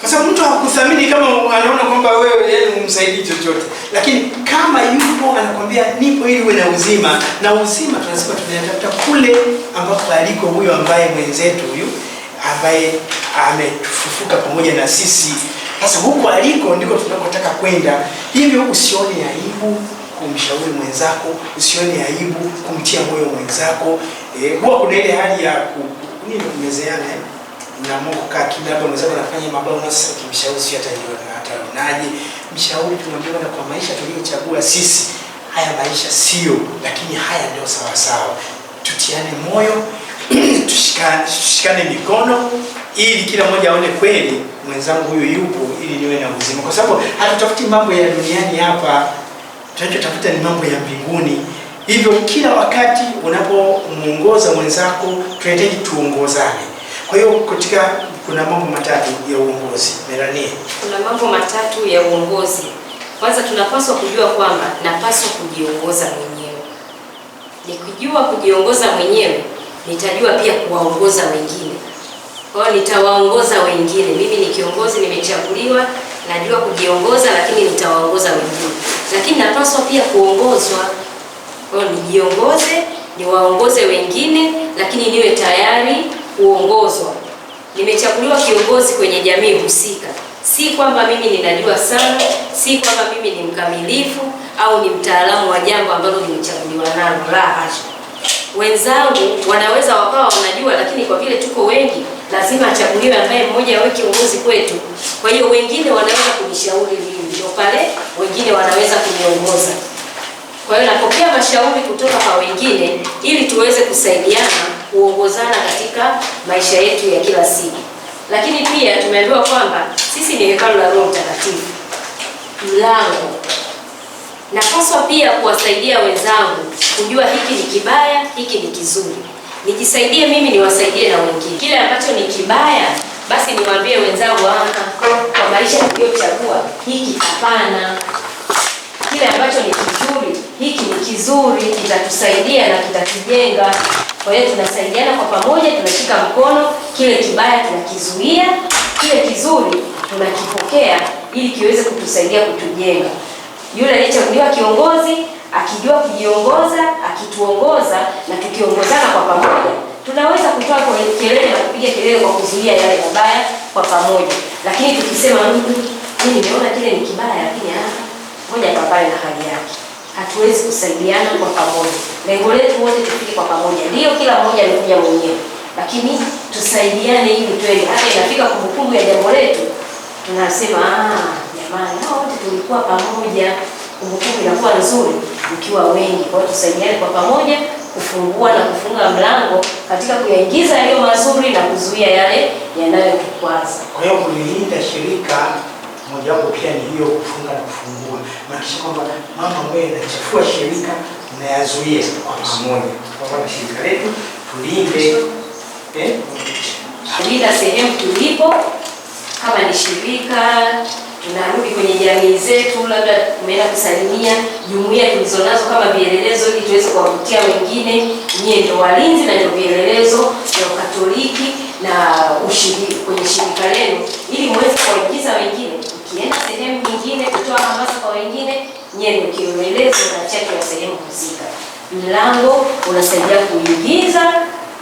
Kwa sababu mtu hakuthamini kama anaona kwamba wewe yeye umsaidii chochote. Lakini kama yupo anakuambia nipo ili uwe na uzima, na uzima tunasema tunatafuta kule ambapo aliko huyo ambaye mwenzetu huyu ambaye ametufufuka pamoja na sisi. Sasa huko aliko ndiko tunakotaka kwenda. Hivyo usione aibu kumshauri mwenzako, usione aibu kumtia moyo mwenzako. Huwa kuna ile hali ya kumezeana na Mungu kaa kimya, labda mwenzako anafanya mabao na sasa kimshauri sio ataonaje. Mshauri tunamwambia na kwa maisha tuliyochagua sisi, haya maisha sio, lakini haya ndio sawa sawa. Tutiane moyo, tushikane mikono ili kila mmoja aone kweli mwenzangu huyu yupo ili niwe na uzima. Kwa sababu hatutafuti mambo ya duniani hapa, tunachotafuta ni mambo ya mbinguni. Hivyo kila wakati unapomuongoza mwenzako tunahitaji tuongozane. Kwa hiyo kuna mambo matatu ya uongozi. Melanie, kuna mambo matatu ya uongozi. Kwanza tunapaswa kujua kwamba napaswa kujiongoza mwenyewe. Nikijua kujiongoza mwenyewe, nitajua pia kuwaongoza wengine. Kwa hiyo nitawaongoza wengine. Mimi ni kiongozi, nimechaguliwa, najua kujiongoza, lakini nitawaongoza wengine. Lakini napaswa pia kuongozwa. Kwa hiyo nijiongoze, niwaongoze wengine, lakini niwe tayari kuongozwa. Nimechaguliwa kiongozi kwenye jamii husika. Si kwamba mimi ninajua sana, si kwamba mimi ni mkamilifu au ni mtaalamu wa jambo ambalo nimechaguliwa nalo, la hasha. Wenzangu wanaweza wakawa wanajua, lakini kwa vile tuko wengi, lazima achaguliwe ambaye mmoja awe kiongozi kwetu. Kwa hiyo wengine wanaweza kunishauri mimi, ndio pale wengine wanaweza kuniongoza. Kwa hiyo napokea mashauri kutoka kwa wengine ili tuweze kusaidiana kuongozana katika maisha yetu ya kila siku. Lakini pia tumeambiwa kwamba sisi ni hekalu la Roho Mtakatifu, mlango. Napaswa pia kuwasaidia wenzangu kujua hiki ni kibaya, hiki ni kizuri. Nijisaidie mimi, niwasaidie na wengine. Kile ambacho ni kibaya, basi niwaambie wenzangu, kwa maisha niliyochagua hiki hapana. Kile ambacho ni kizuri, hiki ni kizuri, kitatusaidia na kitatujenga. Kwa hiyo tunasaidiana kwa pamoja, tunashika mkono, kile kibaya tunakizuia, kile kizuri tunakipokea ili kiweze kutusaidia kutujenga. Yule aliyechaguliwa kiongozi akijua kujiongoza, akituongoza na tukiongozana kwa pamoja, Tunaweza kutoa kelele na kupiga kelele kwa kuzuia yale mabaya kwa pamoja, lakini tukisema mimi nimeona kile ni kibaya, lakini ngoja apambane na hali yake, hatuwezi kusaidiana kwa pamoja. Lengo letu wote tufike kwa pamoja. Ndio kila mmoja amekuja mwenyewe, lakini tusaidiane ili twende. Hata inafika kumbukumbu ya jambo letu, tunasema jamani, hao wote tulikuwa pamoja. Kumbukumbu inakuwa nzuri mkiwa wengi. Kwa hiyo tusaidiane kwa pamoja kufungua na kufunga mlango katika kuyaingiza yaliyo mazuri na kuzuia yale yanayotukwaza. Kwa hiyo kulilinda shirika mojawapo pia ni hiyo, kufunga na kufungua. Maana kwamba mama ambaye anachafua shirika unayazuia kwa pamoja. Kwa sababu shirika letu tulinde kulinda sehemu tulipo, kama ni shirika tunarudi kwenye jamii zetu, labda tumeenda kusalimia jumuiya tulizonazo kama vielelezo, ili tuweze kuwavutia wengine. Nyie ndio walinzi na ndio vielelezo vya Katoliki na kwenye shirika lenu, ili muweze kuwaingiza wengine. Ukienda sehemu nyingine kutoa hamasa kwa wengine, nyie ndio kielelezo na chake ya sehemu husika. Mlango unasaidia kuingiza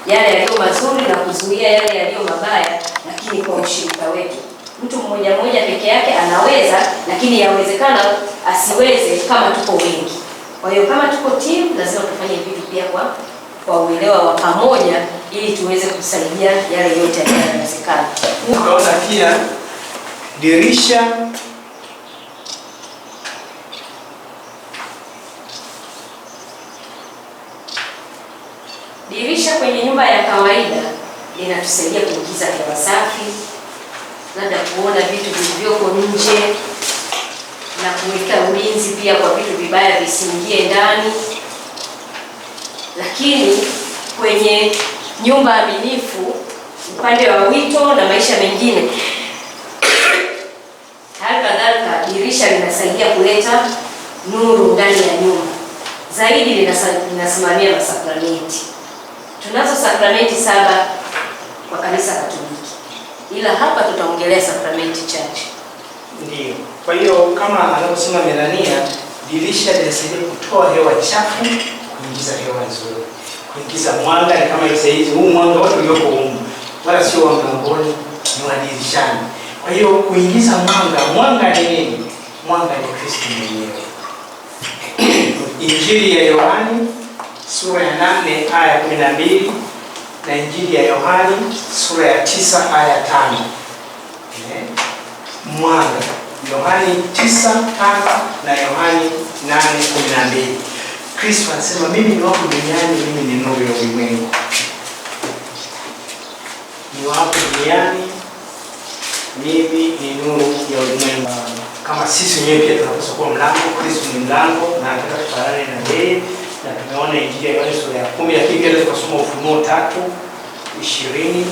yale yaliyo mazuri na kuzuia yale yaliyo mabaya, lakini kwa ushirika wetu. Mtu mmoja mmoja peke yake anaweza, lakini yawezekana asiweze kama tuko wengi. Kwa hiyo kama tuko timu, lazima tufanye vitu pia kwa uelewa wa pamoja, ili tuweze kusaidia yale yote yanayowezekana. Tukaona pia dirisha kwenye nyumba ya kawaida linatusaidia kuingiza hewa safi, labda kuona vitu vilivyoko nje na kuweka ulinzi pia kwa vitu vibaya visiingie ndani. Lakini kwenye nyumba aminifu, upande wa wito na maisha mengine, hali kadhalika dirisha linasaidia kuleta nuru ndani ya nyumba. Zaidi linasimamia masakramenti. Tunazo sakramenti 7 kwa kanisa Katoliki, ila hapa tutaongelea sakramenti chache. Ndio. Kwa hiyo kama anavyosema Melania, dirisha linasaidia kutoa hewa chafu, kuingiza hewa nzuri, kuingiza mwanga. Kama hivi huu mwanga wote ulioko humu, wala sio wa mlangoni, ni wa dirishani. Kwa hiyo kuingiza mwanga ni nini? Mwanga ni Kristo mwenyewe. Injili ya Yohani sura ya 8 aya 12 na Injili ya Yohani sura ya 9 aya 5. Mwanga, Yohani 9:5 na Yohani 8:12. Kristo anasema mimi ni wapo duniani, mimi ni nuru ya ulimwengu. Ni wapo duniani, mimi ni nuru ya ulimwengu. Kama sisi wenyewe pia tunapaswa kuwa mlango. Kristo ni mlango na anataka tufanane na yeye, na tumeona Injili ya Yohani sura ya 10, lakini pia tukasoma Ufunuo 3:20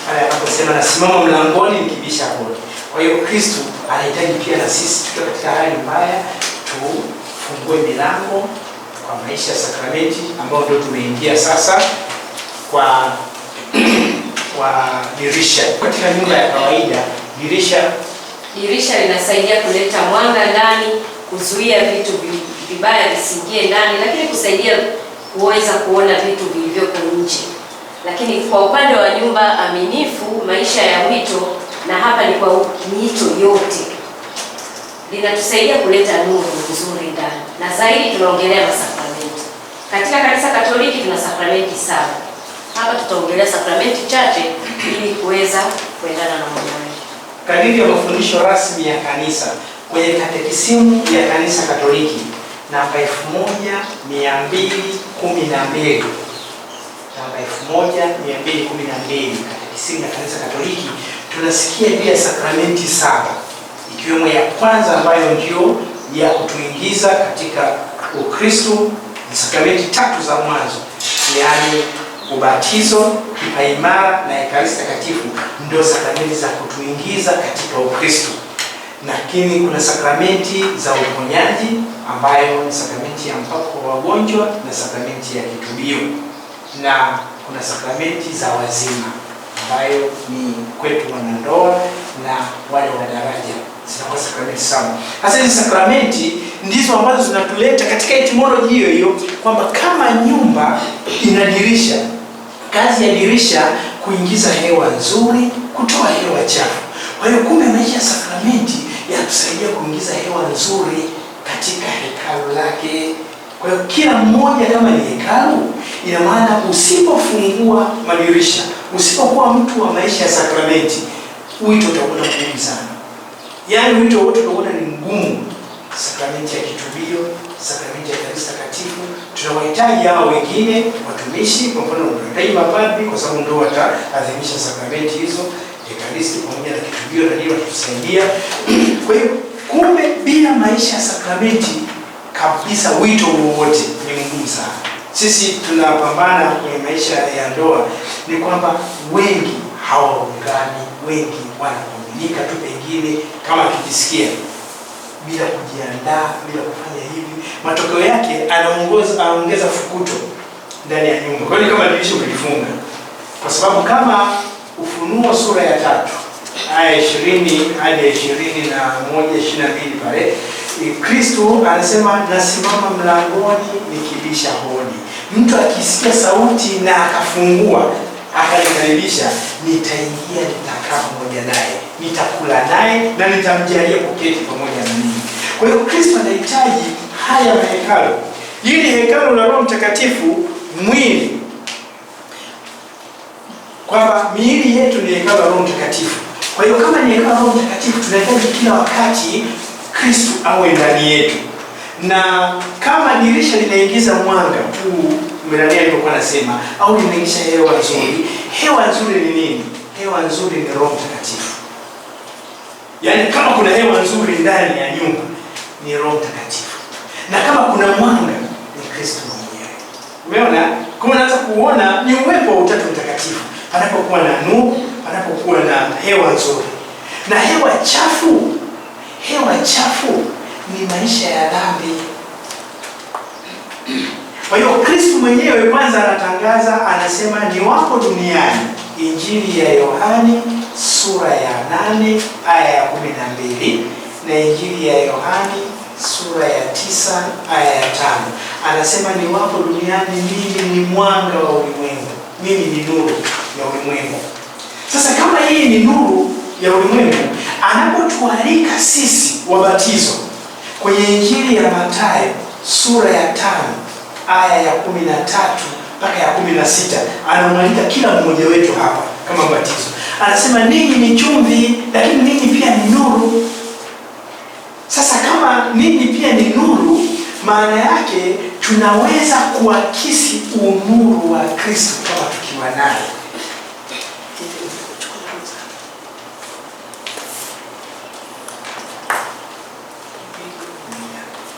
pale anaposema nasimama mlangoni nikibisha hodi. Kwa hiyo Kristo anahitaji pia na sisi tukiwa katika hali mbaya tufungue milango kwa maisha ya sakramenti, ambao ndio tumeingia sasa kwa dirisha. Katika nyumba ya kawaida dirisha linasaidia kuleta mwanga ndani, kuzuia vitu vibaya visiingie ndani, lakini kusaidia kuweza kuona vitu vilivyoko nje. Lakini kwa upande wa nyumba aminifu, maisha ya wito, na hapa ni kwa miito yote, linatusaidia kuleta nuru nzuri ndani, na zaidi tunaongelea masakramenti. Katika kanisa Katoliki tuna sakramenti 7. Hapa tutaongelea sakramenti chache ili kuweza kuendana na muda wetu. Kadiri ya mafundisho rasmi ya kanisa kwenye katekisimu ya kanisa Katoliki namba 1212, namba 1212 katekisimu ya kanisa Katoliki, tunasikia pia sakramenti 7, ikiwemo ya kwanza ambayo ndio ya kutuingiza katika Ukristo, sakramenti 3 za mwanzo, yaani ubatizo, kipaimara na ekaristi takatifu, ndio sakramenti za kutuingiza katika Ukristo. Lakini kuna sakramenti za uponyaji ambayo ni sakramenti ya mpako wa wagonjwa na sakramenti ya kitubio, na kuna sakramenti za wazima ambayo ni kwetu wanandoa na wale wa daraja, zinakuwa sakramenti 7. Hasa hizi sakramenti ndizo ambazo zinatuleta katika etimology hiyo kwamba kama nyumba ina dirisha, kazi ya dirisha kuingiza hewa nzuri, kutoa hewa chafu. Kwa hiyo kumbe maisha ya sakramenti yatusaidia kuingiza hewa nzuri katika hekalu lake. Kwa hiyo kila mmoja kama ni hekalu, ina maana usipofungua madirisha, usipokuwa mtu wa maisha ya sakramenti, wito utakuwa mgumu sana. Yaani wito wote utakuwa ni mgumu. Sakramenti ya kitubio, sakramenti ya Ekaristi Takatifu, tunawahitaji hao wengine watumishi, kwa mfano tunahitaji mapadri kwa sababu ndio wataadhimisha sakramenti hizo, Ekaristi pamoja na kitubio na ndio watatusaidia. Kwa hiyo kumbe bila maisha ya sakramenti kabisa wito wowote ni mgumu sana. Sisi tunapambana kwenye maisha ya ndoa ni kwamba wengi hawaungani, wengi wanakomunika tu pengine kama tukisikia bila kujiandaa, bila kufanya hivi. Matokeo yake anaongeza fukuto ndani ya nyumba. Kwa hiyo kama dirisha ulifunga. Kwa sababu kama Ufunuo sura ya 3 aya 20 hadi 21-22 pale, Kristo anasema nasimama mlangoni nikibisha hodi. Mtu akisikia sauti na akafungua akanikaribisha, nitaingia, nitakaa pamoja naye, nitakula naye na nitamjalia kuketi pamoja na mimi. Kwa hiyo Kristo anahitaji haya mahekalu. Hili hekalu la Roho Mtakatifu mwili, kwamba miili yetu ni hekalu la Roho Mtakatifu. Kwa hiyo kama ni hekalu la Roho Mtakatifu, tunahitaji kila wakati Kristo awe ndani yetu. Na kama dirisha linaingiza mwanga huu Melania alikuwa anasema, au linaingiza hewa nzuri. Hewa nzuri ni nini? Hewa nzuri ni Roho Mtakatifu. Yaani kama kuna hewa nzuri ndani ya nyumba ni Roho Mtakatifu. Na kama kuna mwanga ni Kristo mwenyewe. Umeona? Kama unaweza kuona ni uwepo wa Utatu Mtakatifu. Panapokuwa na nuru, panapokuwa na hewa nzuri. Na hewa chafu ni maisha ya dhambi. Kwa hiyo Kristo mwenyewe kwanza anatangaza, anasema niwapo duniani, Injili ya Yohani sura ya 8 aya ya 12 na Injili ya Yohani sura ya 9 aya ya 5. Anasema niwapo duniani, mimi ni mwanga wa ulimwengu, mimi ni nuru ya ulimwengu. Sasa kama hii ni nuru ya ulimwengu, anapotualika sisi wabatizo kwenye Injili ya Mathayo sura ya 5 aya ya 13 mpaka ya 16, anamwalika kila mmoja wetu hapa kama mbatizo. Anasema ninyi ni chumvi, lakini ninyi pia ni nuru. Sasa kama ninyi pia ni nuru, maana yake tunaweza kuakisi unuru wa Kristo kama tukiwa naye.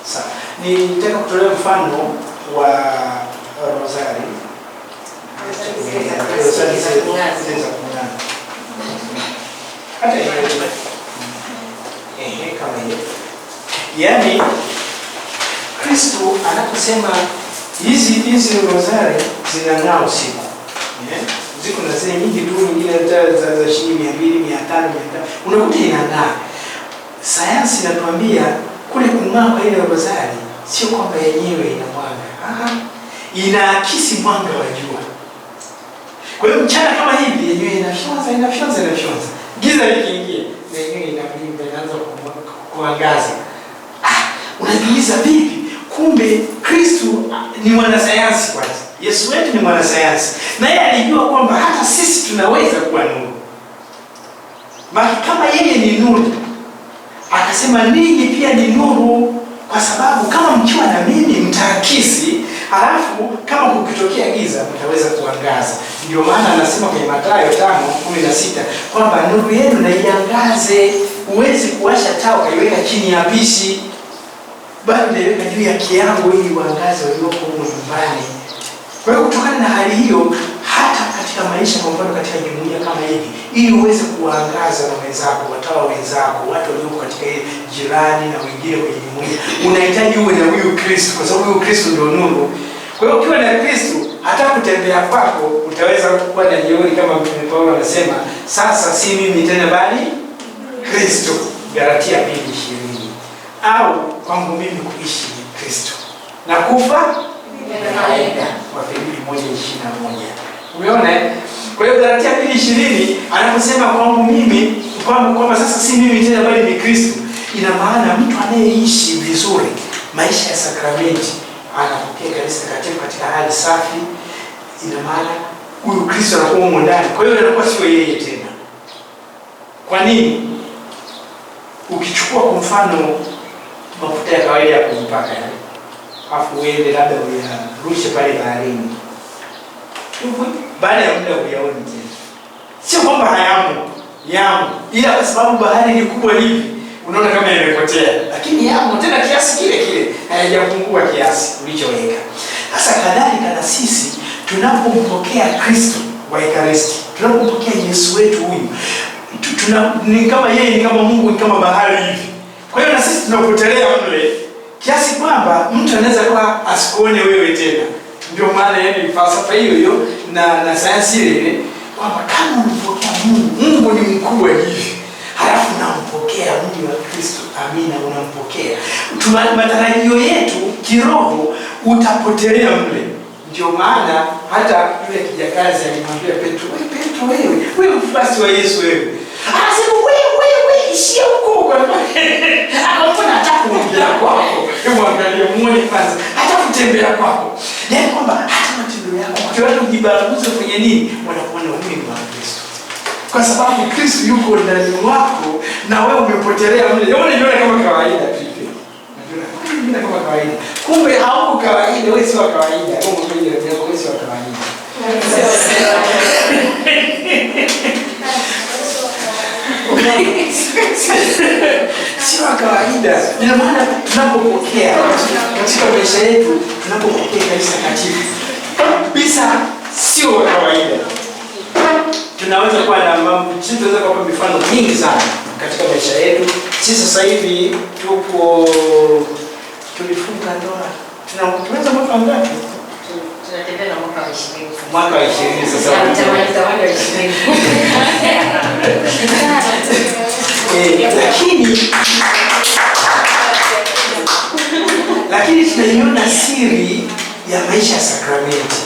Sasa nitaka kutolea mfano wa Rosari. Hata hiyo kama hiyo. Yaani Kristo anaposema hizi Rosari zinang'aa usiku. Ziko na zile nyingi tu, nyingine za shilingi 200, 500, unakuta inang'aa. Sayansi inatuambia kule kung'aa kwa ile Rosari sio kwamba yenyewe ina mwanga. Inaakisi mwanga wa jua. Kwa hiyo mchana kama hivi yenyewe inafyonza. Giza likiingia, yenyewe inaanza kuangaza. Unajiuliza vipi? Kumbe Kristo ni mwanasayansi kwanza. Yesu wetu ni mwanasayansi. Na yeye alijua kwamba hata sisi tunaweza kuwa nuru. Maana kama yeye ni nuru, akasema ninyi pia ni nuru, kwa sababu kama mkiwa na mimi mtaakisi, halafu kama kukitokea giza mtaweza kuangaza. Ndio maana anasema kwenye Mathayo 5:16 kwamba nuru yenu na iangaze. Huwezi kuwasha taa ukaiweka chini ya pishi, bali unaiweka juu ya kiango ili uangaze walioko huko nyumbani. Kwa hiyo kutokana na hali hiyo, hata katika maisha, kwa mfano katika jumuiya kama hivi, ili uweze kuangaza na wenzako, watawa wenzako, watu walioko katika jirani na wengine kwenye jumuiya, unahitaji uwe na huyu Kristo, kwa sababu huyu Kristo ndio nuru. Kwa hiyo ukiwa na Kristo, hata kutembea kwako utaweza kuwa na jeuri, kama Mtume Paulo anasema, sasa si mimi tena bali Kristo, Galatia 2:20. Au kwangu mimi kuishi ni Kristo na kufa ni faida, Wafilipi 1:21. Umeona? Kwa hiyo Galatia 2:20 anaposema kwangu mimi kwamba sasa si mimi tena bali ni Kristo, ina maana mtu anayeishi vizuri maisha ya sakramenti anapokea kanisa takatifu katika hali safi. Ina maana huyu Kristo anakuwa humo ndani. Kwa hiyo anakuwa sio yeye tena. Kwa nini? Ukichukua kwa mfano mafuta ya kawaida ya kujipaka yale, afu uende labda uyarushe pale baharini, baada ya muda uyaone tena. Sio kwamba hayamo, yamo, ila kwa sababu bahari ni kubwa hivi unaona kama yamepotea, lakini yamo tena kiasi kile kile, hayajapungua kiasi ulichoweka. Sasa kadhalika na sisi tunapompokea Kristo wa Ekaristi, tunapompokea Yesu wetu huyu, ni kama yeye ni kama Mungu, ni kama bahari hivi. Kwa hiyo na sisi tunapotelea mle kiasi kwamba mtu anaweza kwa asikuone wewe tena. Ndio maana yani falsafa hiyo na sayansi ile kwamba kama unampokea Mungu ni mkubwa hivi, halafu unampokea mwili wa Kristo, amina, unampokea, matarajio yetu kiroho utapotelea mle. Ndio maana hata yule kijakazi alimwambia Petro, wewe mfuasi wa Yesu wewe. Anasema wewe ishia huko kwa akaona hata kuongea kwako. Hebu angalia muone kwanza hata kutembea kwako. Yaani kwamba hata matendo yako ukiwaje kujibaraguza kwenye nini? Wanakuona mwili wa Kristo. Kwa sababu Kristo yuko ndani mwako na wewe umepotelea mle. Wewe unaona kama kawaida tu. Unaona kama kawaida. Kumbe hauko kawaida, wewe si wa kawaida. Wewe si wa kawaida. Sio kawaida. Ina maana tunapopokea katika maisha yetu, tunapopokea kanisa takatifu kabisa, sio kawaida. Tunaweza kuwa na mambo, tunaweza kuwa mifano mingi sana katika maisha yetu. Sisi sasa hivi tulifunga ndoa. Tunaweza mwaka ngapi? Tunatembea na mwaka wa 20. Mwaka wa 20 sasa. Lakini tunaiona siri ya maisha ya sakramenti.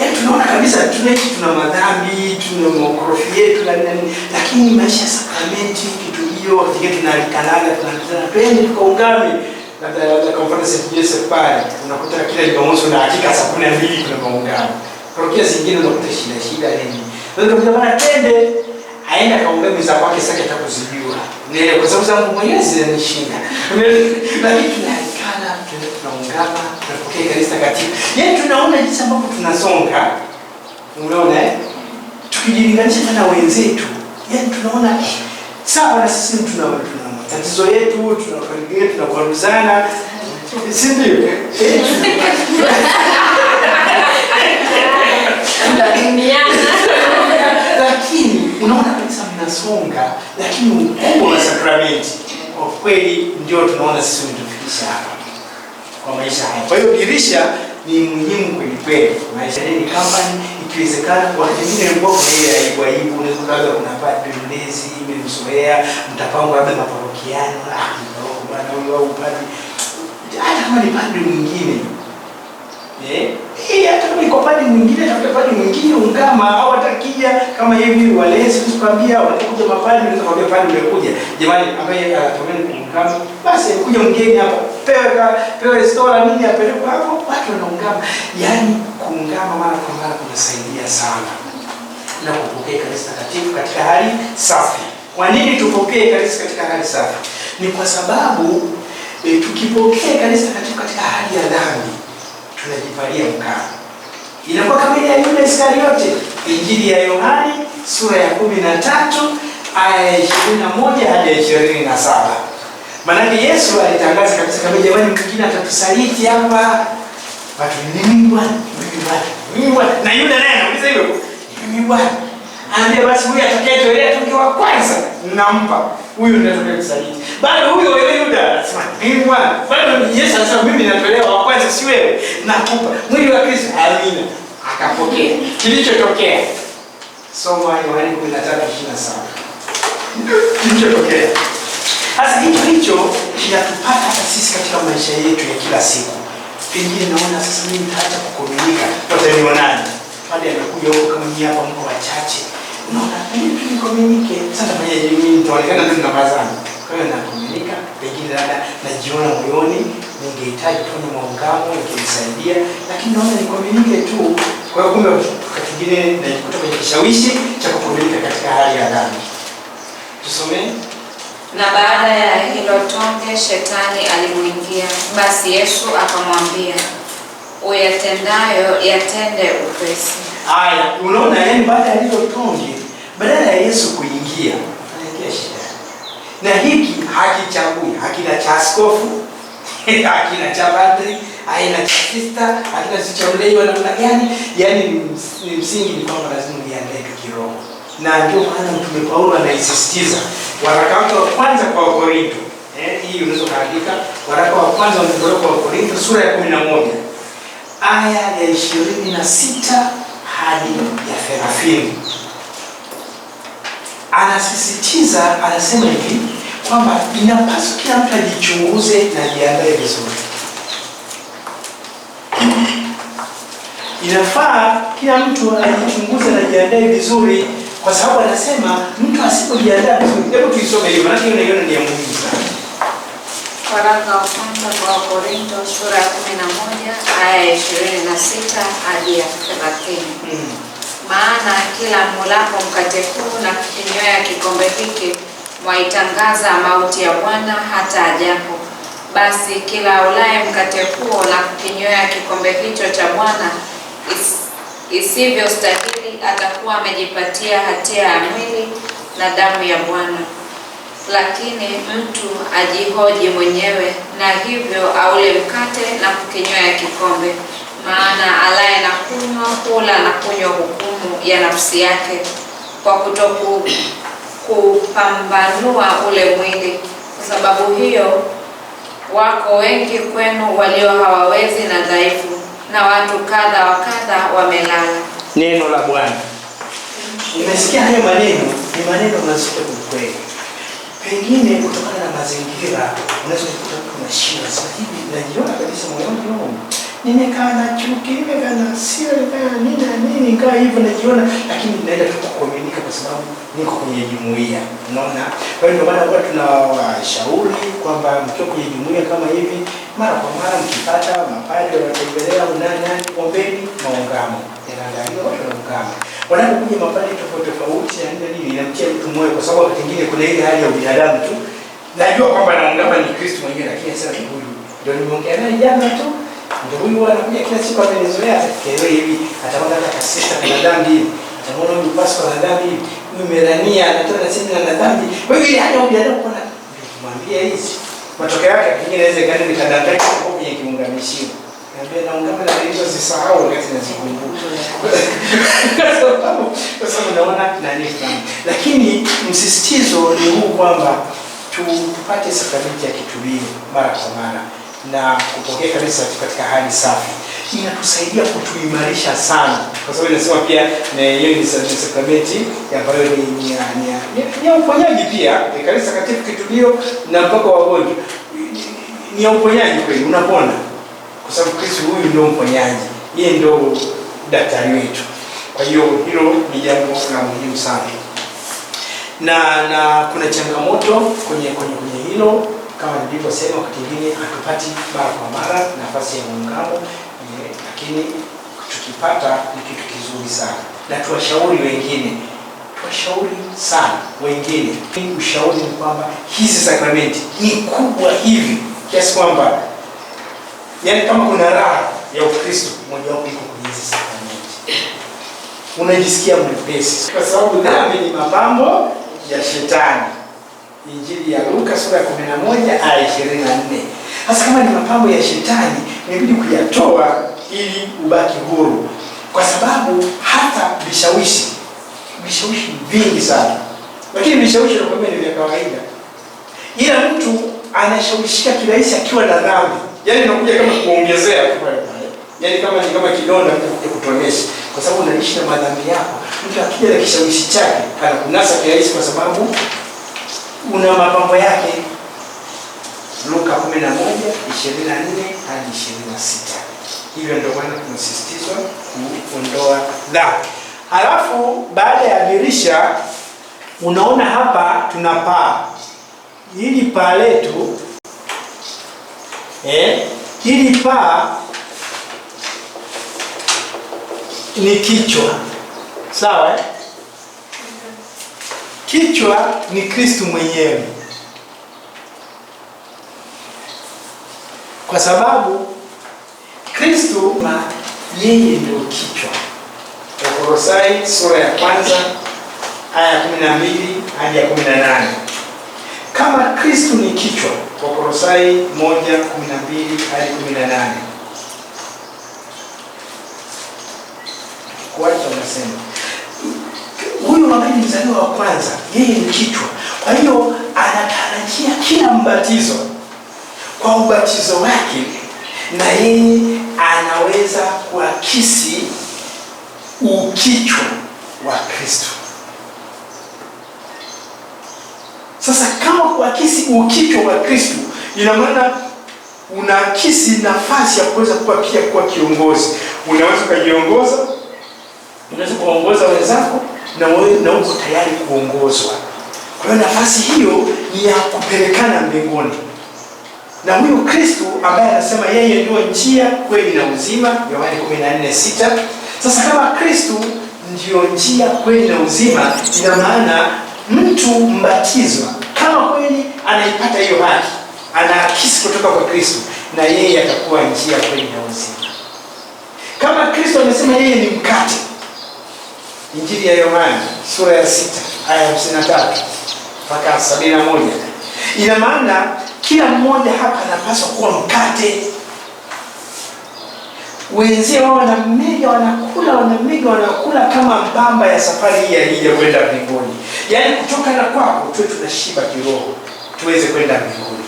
Yaani tunaona kabisa tunaishi, tuna madhambi, tuna maokorofi yetu na nini, lakini maisha ya sakramenti kitu hiyo wakati tunalikanaga, tunakutana twende tukaungame. Labda kwa mfano St. Joseph pale unakuta kila Jumamosi na hakika saa 12 kuna maungamo. Parokia zingine unakuta shida nini. Ndio kwa maana twende aenda kaungame za kwake sasa atakuzidiwa. Ni kwa sababu zangu Mwenyezi ananishinda. Lakini tunaikana, tunaungama, tunapokea kanisa takatifu. Yaani tunaona jinsi ambavyo tunasonga. Unaona tukijilinganisha na wenzetu. Yaani tunaona sawa na sisi tuna tatizo yetu, tunakaribia, tunakwaruzana. Si ndio? Lakini unaona kabisa mnasonga, lakini ukubwa wa sakramenti kwa kweli ndio tunaona sisi tumetufikisha hapa kwa maisha haya. Kwa hiyo dirisha ni muhimu kweli kweli. Maisha ni kampani, ikiwezekana kwa wengine ambao kuna ile aibu, unaweza labda kuna padri mlezi imemzoea, mtapangwa labda maparokiano, bwana huyo au padri, hata kama ni padri mwingine hata kama iko padri mwingine, tafuta padri mwingine ungama, au atakija kama hivi walezi kukwambia wanakuja mapadri, unaweza kumwambia padri umekuja, jamani ambaye anatamani kuungama, basi kuja mgeni hapa, pewe stola nini apelekwe hapo, watu wanaungama. Yaani kuungama mara kwa mara kunasaidia sana na kupokea kanisa takatifu katika hali safi. Kwa nini tupokee kanisa katika hali safi? Ni kwa sababu tukipokea kanisa takatifu katika hali ya dhambi tunajipalia mkao. Inakuwa kama ile ya Yuda Iskariote, Injili ya Yohani sura ya 13 aya ya 21 hadi 27. Maana Yesu alitangaza kabisa kama jamani mwingine atatusaliti hapa. Watu ni mimi Bwana, mimi Bwana. Na Yuda naye anauliza hivyo, mimi Bwana. Anambia basi huyu atakayetolea tuki wa kwanza nampa. Huyu ndiye atakayesaliti. Bado huyo Yuda anasema mimi Bwana. Bado Yesu anasema mimi natolewa wa kwanza si wewe. Nakupa mwili wa Kristo. Amina. Akapokea. Kilichotokea. Soma Yohana 13:27. Kilichotokea. Sasa hicho kinatupata hata sisi katika maisha yetu ya kila siku. Pengine naona sasa mimi nitaacha kukomunika, watanionaje? pale anakuja huko kama ni hapa mko wachache. Unaona, ni communicate. Sasa mwenye mimi tuonekana tu tunabazana. Kwa hiyo nakomunika, pengine labda najiona moyoni ningehitaji kufanya maungamo yakinisaidia, lakini naona ni communicate tu. Kwa hiyo kumbe wakati mwingine najikuta kwenye kishawishi cha kukomunika katika hali ya dhambi. Tusome. Na baada ya hilo tonge shetani alimuingia, basi Yesu akamwambia, uyatendayo yatende upesi. Haya, unaona, yani baada ya hilo tonge, badala ya Yesu kuingia, anaingia shetani. Na hiki hakichagui, hakina cha askofu, hakina cha padri, haina cha sister, hakina cha mlei wa namna gani. Yani ni msingi ni kwamba lazima ujiandae kiroho. Na ndio maana Mtume Paulo anaisisitiza waraka wake wa kwanza kwa Wakorintho. Hii unaweza kuandika waraka wa kwanza kwa Wakorintho sura ya 11 aya ya 26 hadi ya 30. Anasisitiza, anasema hivi kwamba inapaswa kila mtu ajichunguze na ajiandae vizuri. Inafaa kila mtu ajichunguze na ajiandae vizuri, kwa sababu anasema mtu asipojiandaa vizuri. Hebu tuisome hiyo, maana hiyo naiona ni ya muhimu sana. Waraka wa kwanza kwa Wakorintho sura ya 11 aya ya 26 hadi ya 30. Maana kila mulapo mkate huu na kukinywea kikombe hiki mwaitangaza mauti ya Bwana hata ajapo. Basi kila aulaye mkate huo na kukinywea kikombe hicho cha Bwana isivyostahili atakuwa amejipatia hatia ya mwili na damu ya Bwana. Lakini mtu ajihoji mwenyewe, na hivyo aule mkate na kukinywea kikombe. Maana alaye na kunywa hula na kunywa hukumu ya nafsi yake, kwa kupambanua ule mwili. Kwa sababu hiyo wako wengi kwenu walio hawawezi na dhaifu, na watu kadha wa kadha wamelala. Neno la Bwana. Umesikia hayo maneno? Ni maneno mazito kweli. Pengine kutokana na mazingira unaweza kukuta kuna shida. Sasa hivi najiona kabisa moyoni wangu nimekaa na chuki, nimekaa na hasira, nimekaa nini nikaa hivyo najiona, lakini naenda tu kukomunika kwa sababu niko kwenye jumuiya. Unaona? Kwa hiyo ndio maana huwa tunawashauri kwamba mkiwa kwenye jumuiya kama hivi, mara kwa mara mkipata mapadri wanatembelea nani, ombeni maungamo. Yanaangalia watu wanaungama. Wanapokuja mapadri tofauti ya nini inamtia mtu moyo, kwa sababu wakati mwingine kuna ile hali ya ubinadamu tu. Najua kwamba naungama ni Kristo mwenyewe, lakini sasa huyu ndio nimeongea naye jana tu. Ndio huyu anakuja kila siku amenezoea atakelewe hivi, ataona hata kasista na dhambi hivi, ataona huyu pastor na dhambi hivi, huyu Melania anatoa sisi na dhambi. Kwa hiyo ile hali ya ubinadamu kuna kumwambia hizi. Matokeo yake kingine inaweza kani nikadanganya kwa kwenye kiunganishio. Niambia naungama na hizo zisahau wakati nazikumbuka. Kwa sababu naona nani fulani. Lakini msisitizo ni huu kwamba tupate sakramenti ya kitubio mara kwa mara na kupokea kanisa katika hali safi. Inatusaidia kutuimarisha sana, kwa sababu inasema pia hiyo ni sakramenti ambayo ni ya uponyaji pia. Kanisa takatifu kitubio na mpaka wagonjwa ni ya uponyaji kweli, unapona kwa sababu Kristo huyu ndio mponyaji, yeye ndio daktari wetu. Kwa hiyo hilo ni jambo la muhimu sana, na kuna changamoto kwenye hilo. Kama nilivyosema, wakati mwingine hatupati mara kwa mara nafasi ya muungano, lakini tukipata ni kitu kizuri sana, na tuwashauri wengine, tuwashauri sana wengine. Ushauri ni kwamba hizi sakramenti ni kubwa hivi kiasi kwamba yani kama kuna raha ya Ukristo, moja wapo iko kwenye hizi sakramenti. Unajisikia mwepesi, kwa sababu dhambi ni mapambo ya shetani. Injili ya Luka sura ya 11 aya 24. Sasa kama ni mapambo ya shetani, inabidi kuyatoa ili ubaki huru, kwa sababu hata vishawishi vingi sana, lakini vishawishi nakwambia ni vya kawaida, ila mtu anashawishika kirahisi akiwa na dhambi. Yani unakuja kama kuongezea tu pale pale, yani kama kidonda kuja kutonesha, kwa sababu unaishi na madhambi yako. Mtu akija na kishawishi chake anakunasa kirahisi, kwa sababu una mapambo yake. Luka 11:24 hadi 26. Hivyo ndio maana tunasisitizwa kuondoa dhambi. Halafu baada ya dirisha, unaona hapa tuna paa. Hili paa letu hili paa ni kichwa. Sawa? Kichwa ni Kristo mwenyewe. Kwa sababu Kristo yeye ndio kichwa. Wakolosai sura ya 1 aya 12 hadi ya 18. Kama Kristo ni kichwa, Wakolosai 1:12 hadi 18. Kwa hiyo tunasema huyu ambaye ni mzaliwa wa kwanza, yeye ni kichwa. Kwa hiyo anatarajia kila mbatizo kwa ubatizo wake, na yeye anaweza kuakisi ukichwa wa Kristo. Sasa kama kuakisi ukichwa wa Kristo, ina maana unaakisi nafasi ya kuweza kuwa kiongozi. Unaweza kujiongoza, unaweza kuongoza wenzako, na uko tayari kuongozwa. Kwa hiyo nafasi hiyo ni ya kupelekana mbinguni. Na huyo Kristo ambaye anasema yeye ndio njia, kweli na uzima, Yohana 14:6. Sasa kama Kristo ndio njia, kweli na uzima, ina maana mtu mbatizwa kama kweli anaipata hiyo haki, anaakisi kutoka kwa Kristo, na yeye atakuwa njia, kweli na uzima. Kama Kristo amesema yeye ni mkate, Injili ya Yohana sura ya 6 aya 53 mpaka 71, ina maana kila mmoja hapa anapaswa kuwa mkate. Wenzie wao wanakula kama mpamba ya safari hii ya kwenda mbinguni. Yaani kutoka na kwako tuwe tunashiba kiroho, tuweze kwenda mbinguni.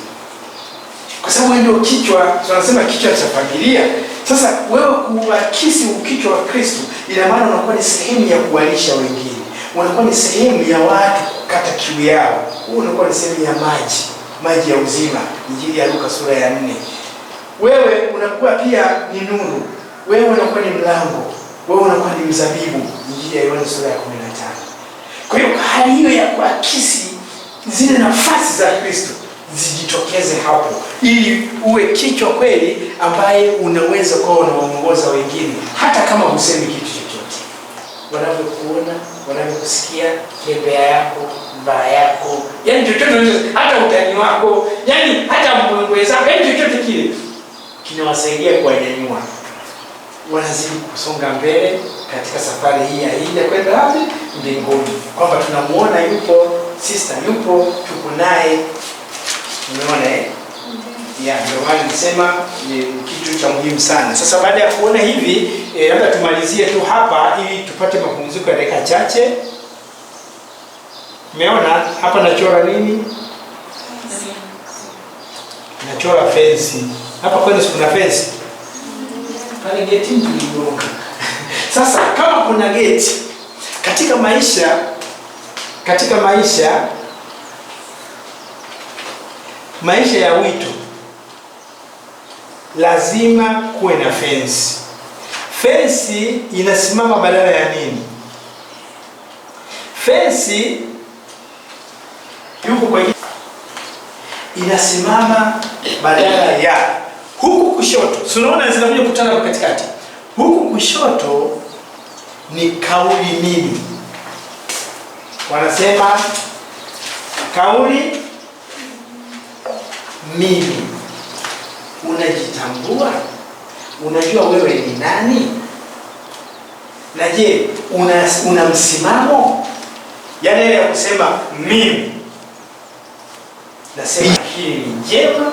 Kwa sababu ndio kichwa, tunasema kichwa cha familia. Sasa wewe kuakisi ukichwa wa Kristo, ina maana unakuwa ni sehemu ya kuwalisha wengine. Unakuwa ni sehemu ya watu kukata kiu yao. Unakuwa ni sehemu ya maji ya uzima, Injili ya Luka sura ya 4. Wewe unakuwa pia ni nuru. Wewe unakuwa ni mlango. Wewe unakuwa ni mzabibu, Injili ya Yohana sura ya 15. Kwa hiyo hali hiyo ya kuakisi zile nafasi za Kristo zijitokeze hapo, ili uwe kichwa kweli ambaye unaweza kuwa unaongoza wengine, hata kama husemi kitu chochote. Wanavyokuona, wanavyokusikia, tembea yako, mbaya yako, yani chochote, hata utani wako, yani hata mbwembwe zako, yani chochote kile kinawasaidia kuwanyanyua. Wanazidi kusonga mbele katika safari hii ya kwenda wapi? Mbinguni. Kwamba tunamuona yupo, sister yupo, tuko naye. Umeona ndio maana nisema ni kitu cha muhimu sana. Sasa baada ya kuona hivi, labda tumalizie tu hapa ili tupate mapumziko ya dakika chache. Umeona hapa nachora nini? Nachora fence. Hapa kwani kuna fence? Pale gate ndio. Sasa kama kuna gate katika maisha ya wito, lazima kuwe na fence. Fence inasimama badala ya nini? Fence yuko kwa inasimama badala ya huku kushoto. Unaona zinakuja kukutana kwa katikati. Huku kushoto ni kauli mimi. Wanasema kauli mimi. Unajitambua? Unajua wewe ni nani? Na je, una msimamo? Yaani ile ya kusema mimi nasema hili ni jema,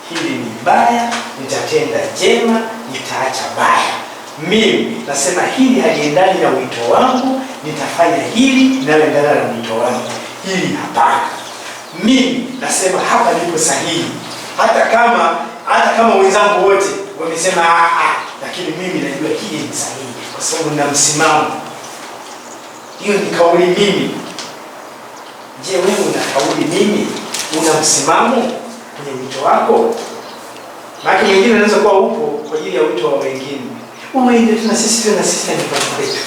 hili ni baya, nitatenda jema, nitaacha baya. Mimi nasema hili haliendani na wito wangu, nitafanya hili linaloendana na wito wangu. Hili hapana. Mimi nasema hapa nipo sahihi. Hata kama wenzangu wote wamesema lakini mimi najua hili ni sahihi kwa sababu nina msimamo. Hiyo ni kauli mimi. Je, wewe una kauli mimi? Una msimamo kwenye wito wako? Maana mwingine anaweza kuwa upo kwa ajili ya wito wa wengine. Wewe ndio tuna sisi ni kwa kwetu.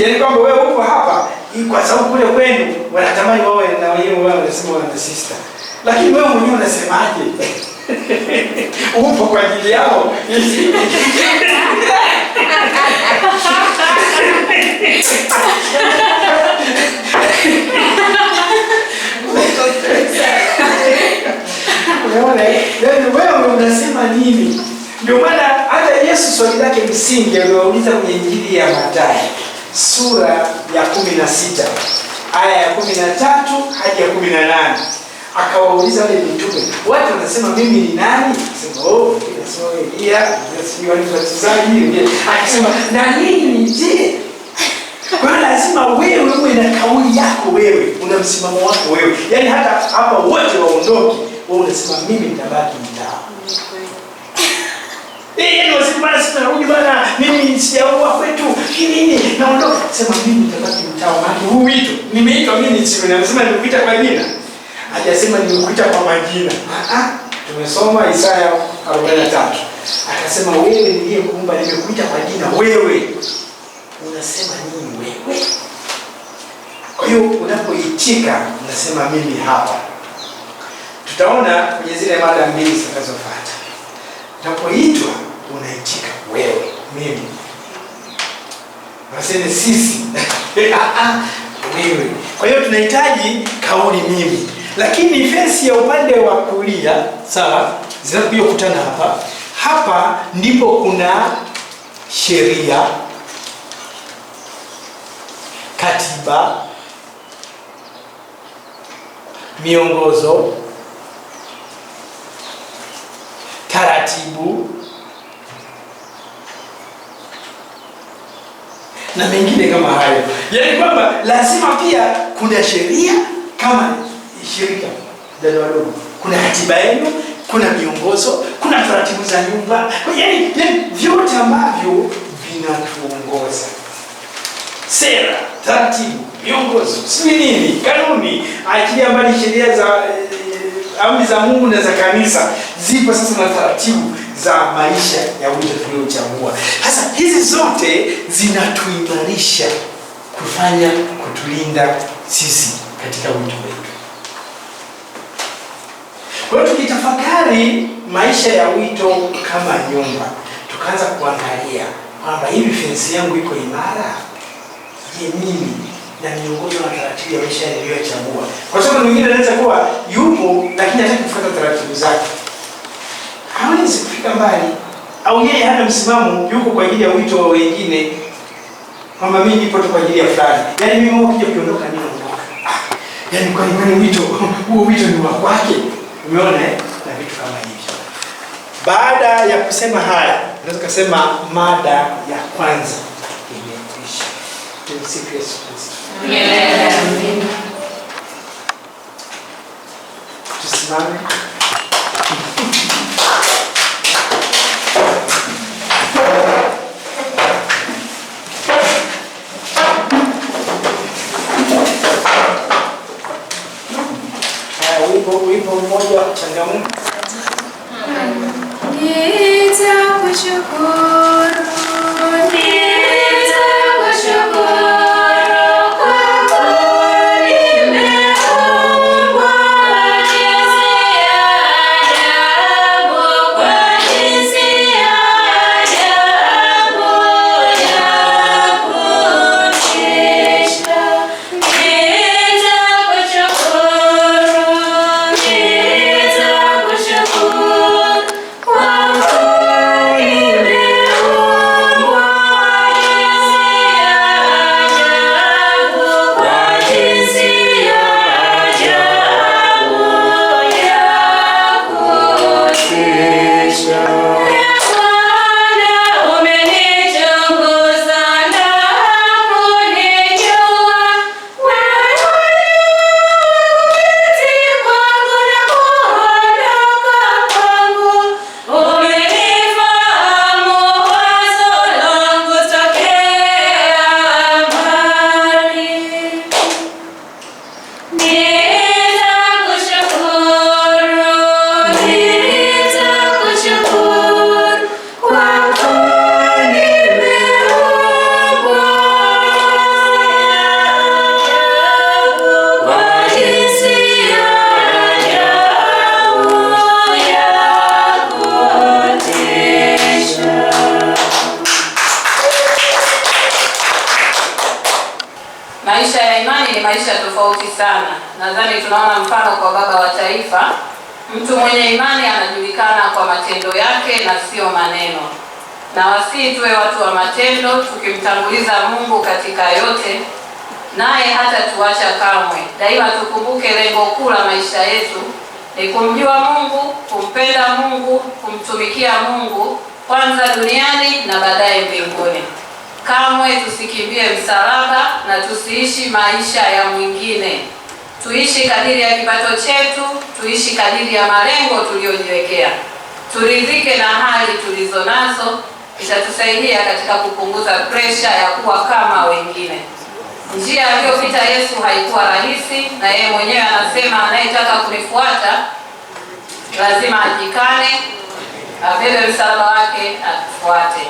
Yaani kwamba wewe upo hapa kwa sababu kule kwenu wanatamani wawe na wenyewe wao wanasema wana sister. Lakini wewe mwenyewe unasemaje? Upo kwa ajili yao. Wewe unasema nini? Ndio maana hata Yesu swali lake msingi aliwauliza kwenye Injili ya Mathayo sura ya 16 aya ya 13 hadi ya 18. Akawauliza wale mitume, watu wanasema mimi ni nani? Sema nasema Elia, nasema walizozaji. Akisema na nini je? Kwa hiyo lazima wewe uwe na kauli yako, wewe una msimamo wako wewe. Yaani hata hapa wote waondoke, wewe unasema mimi nitabaki mtaa. Yaani wasipana sisi narudi bana, mimi sijaoa kwetu. Nini? Naondoka. Sema mimi nitabaki mtaa. Maana huu wito nimeitwa mimi siwe nasema nimekuita kwa jina. Hajasema nimekuita kwa majina. Tumesoma Isaya 43. Akasema wewe niliyekuumba nimekuita kwa jina wewe. Unasema nini wewe? Kwa hiyo unapoitika unasema mimi hapa. Tutaona kwenye zile mada mbili zitakazofuata. Unapoitwa unaitika wewe, mimi. Waseme sisi. Wewe. Kwa hiyo tunahitaji kauli mimi. Lakini fesi ya upande wa kulia, sawa? Zinakuja kukutana hapa. Hapa ndipo kuna sheria, katiba, miongozo, taratibu na mengine kama hayo. Yaani kwamba lazima pia kuna sheria kama shirika dada wadogo. Kuna katiba yenu, kuna miongozo, kuna taratibu za nyumba. Yaani vyote ambavyo vinatuongoza. Sera, taratibu, miongozo, si nini, kanuni, achilia mbali sheria za amri za Mungu na za kanisa. Zipo sasa na taratibu za maisha ya wito tuliochagua. Sasa hizi zote zinatuimarisha kutulinda sisi katika wito wetu. Kwa hiyo tukitafakari maisha ya wito kama nyumba, tukaanza kuangalia kwamba hivi fensi yangu iko imara. Je, mimi na miongozo na taratibu ya maisha niliyochagua? Kwa sababu mwingine anaweza kuwa yupo lakini hataki kufuata taratibu zake. Hawezi kufika mbali. Au yeye hana msimamo, yuko kwa ajili ya wito wa wengine. Kwamba mimi nipo tu kwa ajili ya fulani. Yaani mimi ukija kuondoka mimi naondoka. Yaani kwa nini wito huo wito ni wa kwake? Umeona na vitu kama hivyo. Baada ya kusema haya, tunaweza kusema mada ya kwanza imekwisha. Tumsifu Yesu Kristo. Amen. Tusimame. Wimbo mmoja wa changamoto. Nitakushukuru, nitakushukuru, maisha tofauti sana. Nadhani tunaona mfano kwa baba wa taifa. Mtu mwenye imani anajulikana kwa matendo yake na sio maneno. Na wasii tuwe watu wa matendo, tukimtanguliza Mungu katika yote, naye hata tuacha kamwe. Daima tukumbuke lengo kuu la maisha yetu ni kumjua Mungu, kumpenda Mungu, kumtumikia Mungu kwanza duniani na baadaye mbinguni. Kamwe tusikimbie msalaba na tusiishi maisha ya mwingine. Tuishi kadiri ya kipato chetu, tuishi kadiri ya malengo tuliyojiwekea. Turidhike na hali tulizo nazo, itatusaidia katika kupunguza presha ya kuwa kama wengine. Njia aliyopita Yesu haikuwa rahisi, na yeye mwenyewe anasema anayetaka kunifuata lazima ajikane, abebe msalaba wake, atufuate.